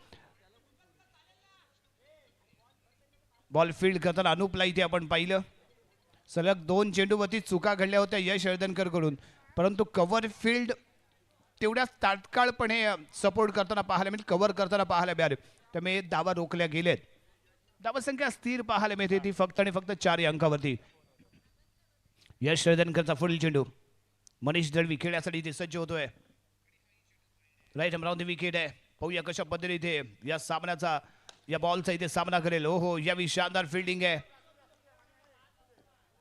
बॉल फील्ड करताना अनुपला इथे आपण पाहिलं. सलग 2 चेंडूवरती चुका घडल्या होत्या यश हळदणकर कडून, परंतु कव्हर फील्ड तेवढ्या तात्काळपणे सपोर्ट करताना पाहायला मिळेल, कव्हर करताना पाहायला मिळाले, त्यामुळे धावा रोखल्या गेलेत. धावसंख्या स्थिर पाहायला मिळते ती फक्त आणि फक्त 4 या अंकावरती. यश हळदणकरचा पुढील चेंडू मनीष दळवी खेळण्यासाठी इथे सज्ज होतोय. राईट अमरावती विकेट आहे. पाहूया कशा पद्धतीने इथे या सामन्याचा या बॉलचा इथे सामना करेल. ओहो यावी शानदार फिल्डिंग आहे.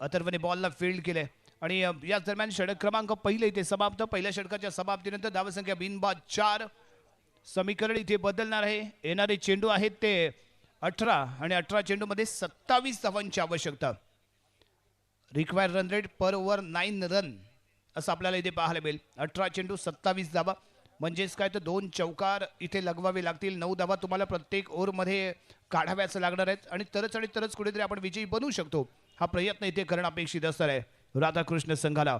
अथर्वने बॉलला फील्ड केलंय आणि याच दरम्यान षटक क्रमांक पहिले इथे समाप्त. पहिल्या षटकाच्या समाप्तीनंतर धावसंख्या बिनबाद 4. समीकरण इथे बदलणार आहे. येणारे चेंडू आहेत ते 18 आणि 18 चेंडूमध्ये 27 धावांची आवश्यकता. रिक्वायर्ड रन रेट पर ओव्हर 9 रन असं आपल्याला इथे पाहायला मिळेल. 18 चेंडू 27 धावा, म्हणजेच काय तर 2 चौकार इथे लगवावे लागतील. 9 धावा तुम्हाला प्रत्येक ओव्हरमध्ये काढाव्याच लागणार आहेत आणि तरच कुठेतरी आपण विजयी बनवू शकतो. हा प्रयत्न इथे करणं अपेक्षित असणार आहे राधाकृष्ण संघाला.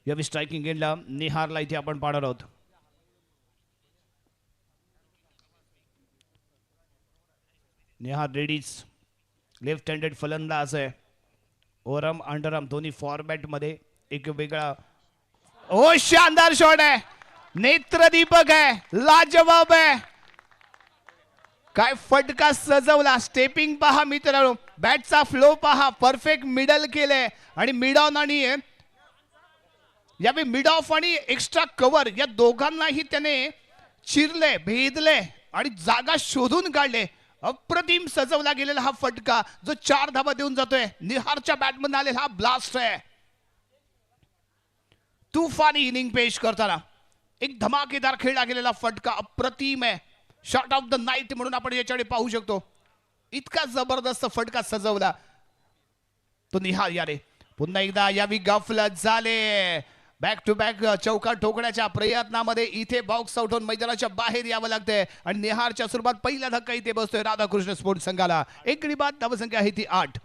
यावेळी स्ट्रायकिंग एंडला निहारला इथे आपण पाहणार आहोत. निहार रेडीज लेफ्ट हँडेड फलंदाज आहे. ओरम अंडरआर्म दोन्ही फॉर्मॅट मध्ये एक वेगळा ओ शानदार शॉट आहे. नेत्रदीपक आहे, लाजवाब आहे. काय फटका सजवला. स्टेपिंग पहा मित्रांनो, बॅटचा फ्लो पहा, परफेक्ट मिडल केलंय आणि मिड ऑन आणि यावेळी मिड ऑफ आणि एक्स्ट्रा कव्हर या दोघांनाही त्याने चिरले, भेदले आणि जागा शोधून काढले. अप्रतिम सजवला गेलेला हा फटका जो 4 धावा देऊन जातोय. निहारच्या बॅटमधून आलेला हा ब्लास्ट आहे. तुफानी इनिंग पेश करताना एक धमाकेदार खेळला गेलेला फटका अप्रतिम आहे. शॉट ऑफ द नाईट म्हणून आपण याच्याकडे पाहू शकतो. इतका जबरदस्त फटका सजवला तो निहार याने. पुन्हा एकदा यावी गफलत झाले. बॅक टू बॅक चौकार ठोकण्याच्या प्रयत्नामध्ये इथे बॉक्स आउट होऊन मैदानाच्या बाहेर यावं लागतंय आणि निहारच्या स्वरूपात पहिला धक्का इथे बसतोय राधाकृष्ण स्पोर्ट्स संघाला. एक गडी बाद. धावसंख्या आहे ती 8.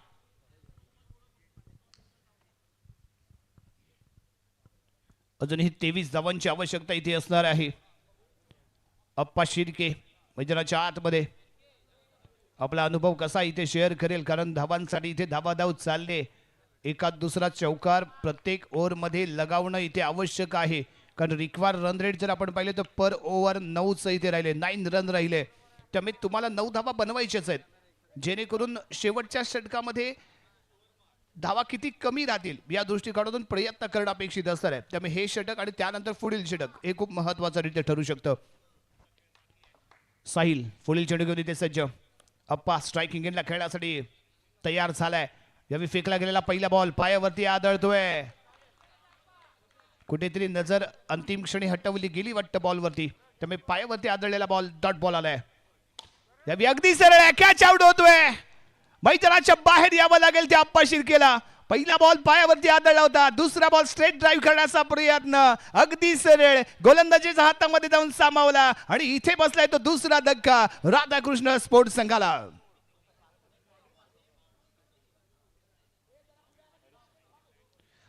अजूनही 23 धावांची आवश्यकता इथे असणार आहे. अप्पा शिर्के मैदानाच्या आतमध्ये आपला अनुभव कसा इथे शेअर करेल, कारण धावांसाठी इथे धावाधाव चालले. एकात दुसरा चौकार प्रत्येक ओव्हरमध्ये लगावणं इथे आवश्यक आहे, कारण रिक्वायर रन रेट जर आपण पाहिले तर पर ओव्हर 9च इथे राहिले, 9 रन राहिले. त्यामुळे तुम्हाला 9 धावा बनवायच्याच आहेत, जेणेकरून शेवटच्या षटकामध्ये धावा किती कमी राहतील या दृष्टिकोनातून प्रयत्न करणं अपेक्षित असणार आहे. त्यामुळे हे षटक आणि त्यानंतर पुढील षटक हे खूप महत्वाचं रीते ठरू शकतं. साहिल पुढील चेंडू घेऊन इथे सज्ज. अप्पा स्ट्रायकिंग एंडला खेळण्यासाठी तयार झालाय. यावेळी फेकला गेलेला पहिला बॉल पायावरती आदळतोय. कुठेतरी नजर अंतिम क्षणी हटवली गेली वाटतं बॉलवरती, त्यामुळे पायावरती आदळलेला बॉल डॉट बॉल आलाय. यावेळी अगदी सरळ कॅच आउट होतोय. मैदानाच्या बाहेर यावं लागेल त्या अप्पा शिर्केला. पहिला बॉल पायावरती आदळला होता, दुसरा बॉल स्ट्रेट ड्राईव्ह करण्याचा प्रयत्न अगदी सरळ गोलंदाजीच्या हातामध्ये जाऊन सामावला आणि इथे बसलाय तो दुसरा धक्का राधाकृष्ण स्पोर्ट्स संघाला.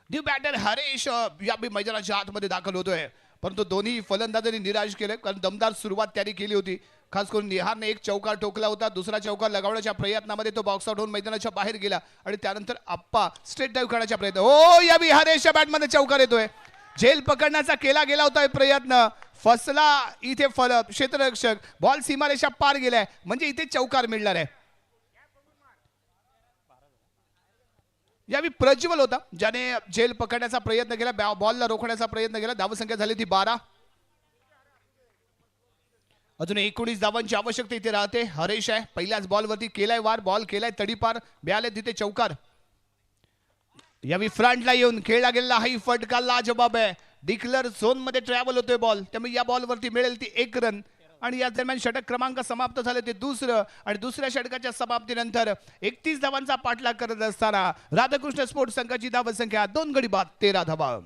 न्यू बॅटर हरेश या मैदानाच्या आतमध्ये दाखल होतोय, परंतु दोन्ही फलंदाजांनी निराश केले, कारण दमदार सुरुवात त्यांनी केली होती. खास करून निहारने एक चौकार ठोकला होता, दुसरा चौकार लगावण्याच्या प्रयत्नामध्ये तो बॉक्स आउट होऊन मैदानाच्या बाहेर गेला आणि त्यानंतर अप्पा स्ट्रेट ड्राईव्ह करण्याचा प्रयत्न. ओ या हरेशच्या बॅटमध्ये चौकार येतोय. झेल पकडण्याचा केला गेला होता प्रयत्न, फसला इथे क्षेत्ररक्षक. बॉल सीमारेषा पार गेलाय, म्हणजे इथे चौकार मिळणार आहे. यावेळी प्रज्वल होता ज्याने झेल पकडण्याचा प्रयत्न केला, बॉलला रोखण्याचा प्रयत्न केला. धावसंख्या झाली ती 12. अजून 19 धावांची आवश्यकता इथे राहते. हरेश आहे, पहिल्याच बॉलवरती केलाय वार, बॉल केलाय तडीपार, मिळाले तिथे चौकार. यावेळी फ्रंटला येऊन खेळला गेलेला हाही फटका लाजबाब आहे. डिक्लर झोन मध्ये ट्रॅव्हल होतोय बॉल, त्यामुळे या बॉलवरती मिळेल ती 1 रन. आणि या दरम्यान षटक क्रमांक समाप्त झाले ते दुसरं, आणि दुसऱ्या षटकाच्या समाप्तीनंतर 31 धावांचा पाठलाग करत असताना राधाकृष्ण स्पोर्ट्स संघाची धावसंख्या 2 गडी बाद 13 धावा.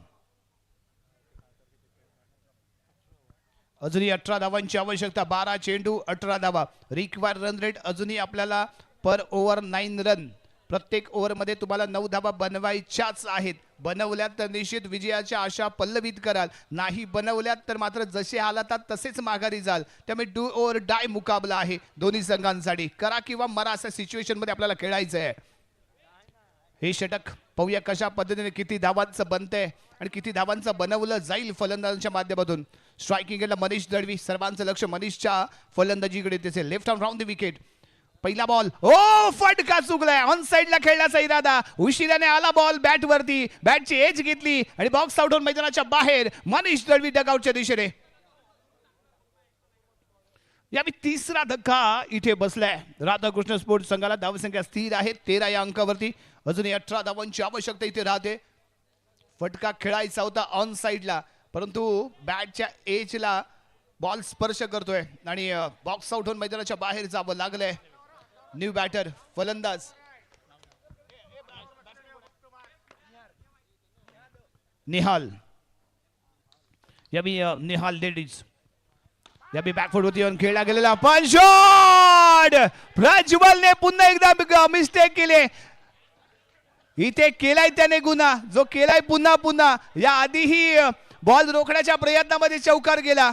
अजूनही 18 धावांची आवश्यकता. 12 चेंडू 18 धावा. रिक्वायर रन रेट अजूनही आपल्याला पर ओव्हर 9 रन. प्रत्येक ओव्हरमध्ये तुम्हाला 9 धावा बनवायच्याच आहेत. बनवल्यात तर निश्चित विजयाच्या आशा पल्लवित कराल, नाही बनवल्यात तर मात्र जसे हालातात तसेच माघारी जाल. त्यामुळे डू ओर डाय मुकाबला आहे दोन्ही संघांसाठी. करा किंवा मरा अशा सिच्युएशन मध्ये आपल्याला खेळायचं आहे. हे षटक पाहूया कशा पद्धतीने किती धावांचं बनतंय आणि किती धावांचं बनवलं जाईल फलंदाजांच्या माध्यमातून. स्ट्रायकिंगला मनीष दळवी, सर्वांचं लक्ष मनीषच्या फलंदाजीकडे त्याचे. Left arm round the wicket. पहिला बॉल, ओ फटका चुकलाय. ऑन साइडला खेळण्याचा इरादा, उशिराने आला बॉल बॅट वरती, बॅटची एज घेतली आणि बॉक्स आउट होऊन मैदानाच्या बाहेर. मनीष दळवी डगआउटच्या दिशेने. यावेळी तिसरा धक्का इथे बसलाय. राधाकृष्ण स्पोर्ट्स संघाला धावसंख्या स्थिर आहे 13 या अंकावरती. अजूनही 18 धावांची आवश्यकता इथे राहते. फटका खेळायचा होता ऑन साइडला, परंतु बॅटच्या एजला बॉल स्पर्श करतोय आणि बॉक्स आउट होऊन मैदानाच्या बाहेर जावं लागलंय. न्यू बॅटर फलंदाज निहाल. यावी निहाल लेडीज. यावी बॅकफुट होती आणि खेळला गेलेला पण शॉट. प्रज्वलने पुन्हा एकदा मिस्टेक केले. इथे केलाय त्याने गुन्हा, जो केलाय पुन्हा पुन्हा. या आधीही बॉल रोखण्याच्या प्रयत्नामध्ये चौकार गेला.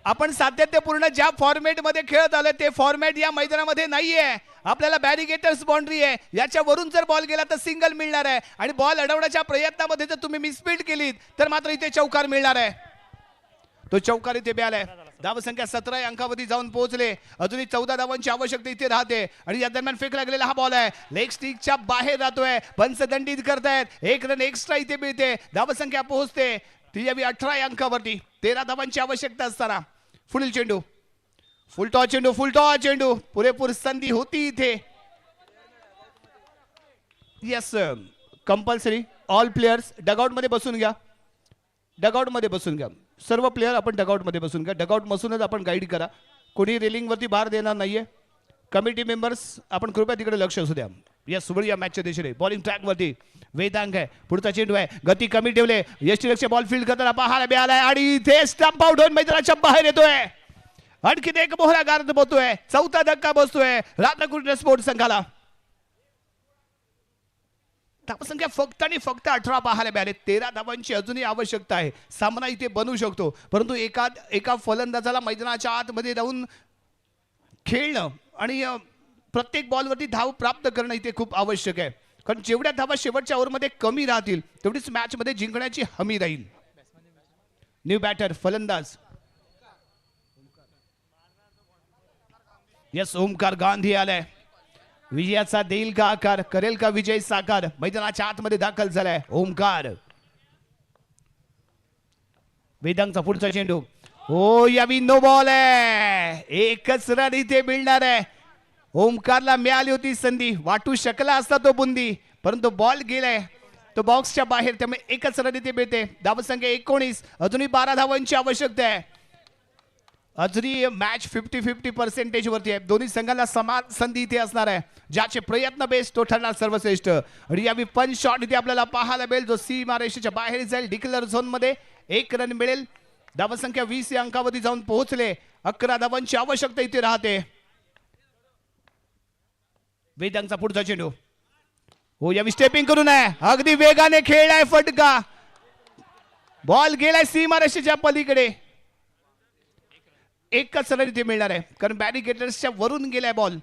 आपण सातत्यपूर्ण ज्या फॉर्मॅट मध्ये खेळत आलोय ते फॉर्मॅट या मैदानामध्ये नाहीये. आपल्याला बॅरिगेटर्स बाउंड्री आहे, याच्यावरून जर बॉल गेला तर सिंगल मिळणार आहे. आणि बॉल अडवण्याच्या प्रयत्नामध्ये जर तुम्ही मिसफील्ड केलीत तर मात्र इथे चौकार मिळणार आहे. तो चौकार इथे मिळालाय. धावसंख्या 17 या अंकावधी जाऊन पोहोचले. अजूनही 14 धावांची आवश्यकता इथे राहते. आणि या दरम्यान फेकला गेलेला हा बॉल आहे, लेग स्टिकच्या बाहेर राहतोय. पंच दंडित करतायत. 1 रन एक्स्ट्रा इथे मिळते. धावसंख्या पोहोचते ती यावी 18 या अंकावरती. 13 धावांची आवश्यकता असताना पुढील चेंडू, फुल टॉस चेंडू. पुरेपूर संधी होती इथे. Yes, compulsory all players dugout मध्ये बसून घ्या. डगआउट मध्ये बसून घ्या. सर्व प्लेयर आपण डगआउट मध्ये बसून घ्या. डगआउट बसूनच आपण गाईड करा. कोणी रेलिंग वरती भार देणार नाहीये. कमिटी मेंबर्स आपण कृपया तिकडे लक्ष असू द्या. यस, सुबळ या मॅचच्या दिशेने बॉलिंग ट्रॅक वरती वेदांग आहे. पुढचा चेंडू आहे, गती कमी ठेवले. यष्टीरक्षक बॉल फील्ड करताना पाहायला मिळालाय आणि इथे स्टंप आउट होऊन मैदानाच्या बाहेर येतोय. आणखी एक मोहरा गार्ड बसतोय. 4था धक्का बसतोय राधाकृष्ण स्पोर्ट्स संघाला. धावसंख्या फक्त आणि फक्त 18 पाहायला मिळाले. 13 धावांची अजूनही आवश्यकता आहे. सामना इथे बनू शकतो, परंतु एका फलंदाजाला मैदानाच्या आतमध्ये राहून खेळणं आणि प्रत्येक बॉलवरती धाव प्राप्त करणं इथे खूप आवश्यक आहे. कारण जेवढ्या धावा शेवटच्या ओव्हरमध्ये कमी राहतील तेवढीच मॅच मध्ये जिंकण्याची हमी राहील. न्यू बॅटर फलंदाज यस, ओमकार गांधी आलाय. विजयाचा देईल का आकार, करेल का विजय साकार. मैदानाच्या आतमध्ये दाखल झालाय ओमकार. वेदांगचा पुढचा चेंडू, हो यावी नो बॉल आहे. एकच रन इथे मिळणार आहे. ओमकारला मिळाली होती संधी, वाटू शकला असता तो बुंदी, परंतु बॉल गेलाय तो बॉक्सच्या बाहेर. त्यामुळे एकच रन इथे मिळते. धावसंख्या 19. अजूनही 12 धावांची आवश्यकता आहे. अजूनही मॅच 50-50% वरती आहे. दोन्ही संघांना समान संधी इथे असणार आहे. ज्याचे प्रयत्न बेस्ट तो ठरणार सर्वश्रेष्ठ. आणि यावी पंच शॉट इथे आपल्याला पाहायला मिळेल, जो सीमारेषेच्या बाहेर जाईल. डिक्लर झोन मध्ये 1 रन मिळेल. धावसंख्या 20 या अंकावधी जाऊन पोहोचले. 11 धावांची आवश्यकता इथे राहते. वेदांगचा पुढचा चेंडू, हो यावी स्टेपिंग करून आहे. अगदी वेगाने खेळलाय फटका. बॉल गेलाय सीमारेषेच्या पलीकडे. एकच रन इथे मिळणार आहे, कारण बॅरिगेटर्सच्या वरून गेलाय बॉल.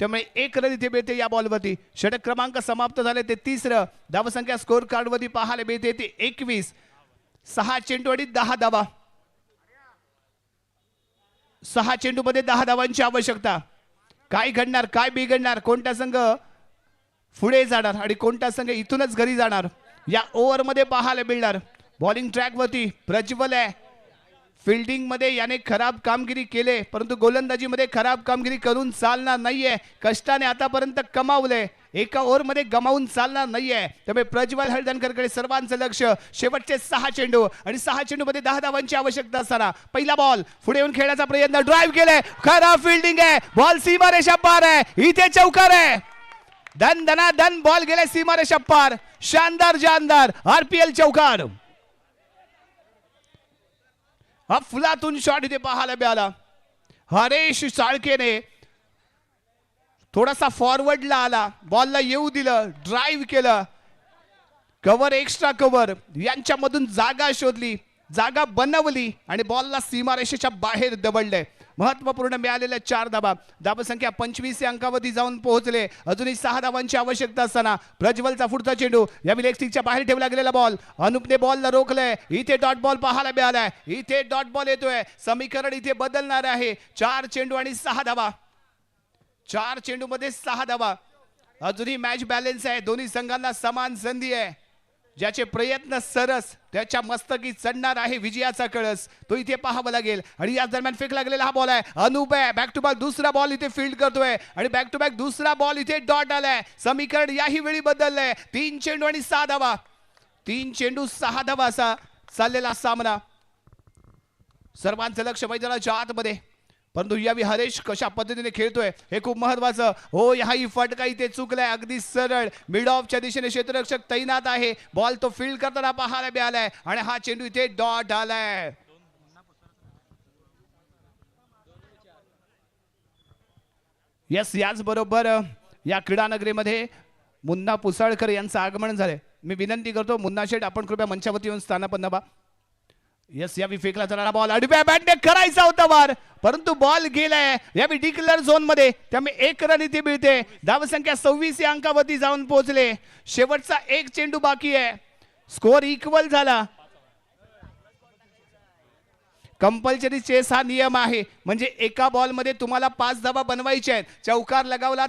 त्यामुळे 1 रन इथे मिळते या बॉलवरती. षटक क्रमांक समाप्त झाले ते 3रं. धावसंख्या स्कोर कार्ड वरती पाहायला मिळते ते 21. 6 चेंडू आणि 10 धावा. 6 चेंडू मध्ये 10 धावांची आवश्यकता. काय घडणार, काय बिघडणार, कोणता संघ पुढे जाणार आणि कोणता संघ इथूनच घरी जाणार या ओव्हरमध्ये पाहायला मिळणार. बॉलिंग ट्रॅकवरती प्रज्वल आहे. फिल्डिंग मध्ये याने खराब कामगिरी केले, परंतु गोलंदाजीमध्ये खराब कामगिरी करून चालणार नाहीये. कष्टाने आतापर्यंत कमावले, एका ओव्हरमध्ये गमावून चालणार नाहीये. त्यामुळे प्रज्वल हळदणकरकडे सर्वांचं लक्ष. शेवटचे 6 चेंडू आणि 6 चेंडूमध्ये 10 धावांची आवश्यकता असताना पहिला बॉल पुढे येऊन खेळण्याचा प्रयत्न. ड्राईव्ह केलाय, खराब फिल्डिंग आहे, बॉल सीमारेषा पार आहे, इथे चौकार आहे. धन धना धन बॉल गेले सीमारेषा पार. शानदार जानदार RPL चौकार. हा फुलातून शॉट इथे पाहायला मिळाला. हरेश साळकेने थोडासा फॉरवर्डला आला, बॉलला येऊ दिलं, ड्राईव्ह केलं, कव्हर एक्स्ट्रा कव्हर यांच्यामधून जागा शोधली, जागा बनवली आणि बॉलला सीमारेषेच्या बाहेर दबडले. महत्वपूर्ण मिळालेल्या 4 धाबा. धाबसंख्या 25 या अंकावरती जाऊन पोहोचले. अजूनही 6 धावांची आवश्यकता असताना प्रज्वलचा पुढचा चेंडू यावेळी लेग स्टिकच्या बाहेर ठेवला गेलेला बॉल. अनुपने बॉलला रोखलंय. इथे डॉट बॉल पाहायला मिळालाय. इथे डॉट बॉल येतोय. समीकरण इथे बदलणार आहे. 4 चेंडू आणि 6 धाबा. 4 चेंडू मध्ये 6 धाबा. अजूनही मॅच बॅलन्स आहे. दोन्ही संघांना समान संधी आहे. ज्याचे प्रयत्न सरस त्याच्या मस्तकी चढणार आहे विजयाचा कळस, तो इथे पाहावा लागेल. आणि या दरम्यान फेकला गेलेला हा बॉल आहे. अनूप आहे, बॅक टू बॅक दुसरा बॉल इथे फील्ड करतोय आणि बॅक टू बॅक दुसरा बॉल इथे डॉट आलाय. समीकरण याही वेळी बदललंय. 3 चेंडू आणि 6 धावा. 3 चेंडू 6 धावा असा चाललेला सामना. सर्वांचं लक्ष मैदानाच्या आतमध्ये, परंतु यावी हरेश कशा पद्धतीने खेळतोय हे खूप महत्वाचं. हो, याही फटका इथे चुकलाय. अगदी सरळ मिड ऑफच्या दिशेने क्षेत्ररक्षक तैनात आहे. बॉल तो फील्ड करताना पाहायला मिळालाय आणि हा चेंडू इथे डॉट आलाय. यस, याच बरोबर या क्रीडा नगरीमध्ये मुन्ना पुसाळकर यांचं आगमन झालंय. मी विनंती करतो मुन्ना शेठ, आपण कृपया मंचावरती येऊन स्थानापन्न व्हा. यस, यावी फेकला जाणारा बॉल आडव्या बॅटने करायचा होता वार, परंतु बॉल गेलाय यावी डिक्लेअर झोन मध्ये. त्यामुळे 1 रन इथे मिळते. धावसंख्या 26 या अंकावरती जाऊन पोहोचले. शेवटचा 1 चेंडू बाकी आहे. स्कोअर इक्वल झाला. कंपल्सरी चेस हा नियम आहे, म्हणजे एका बॉल मध्ये तुम्हाला 5 धावा बनवायच्या आहेत. चौकार लगावला तर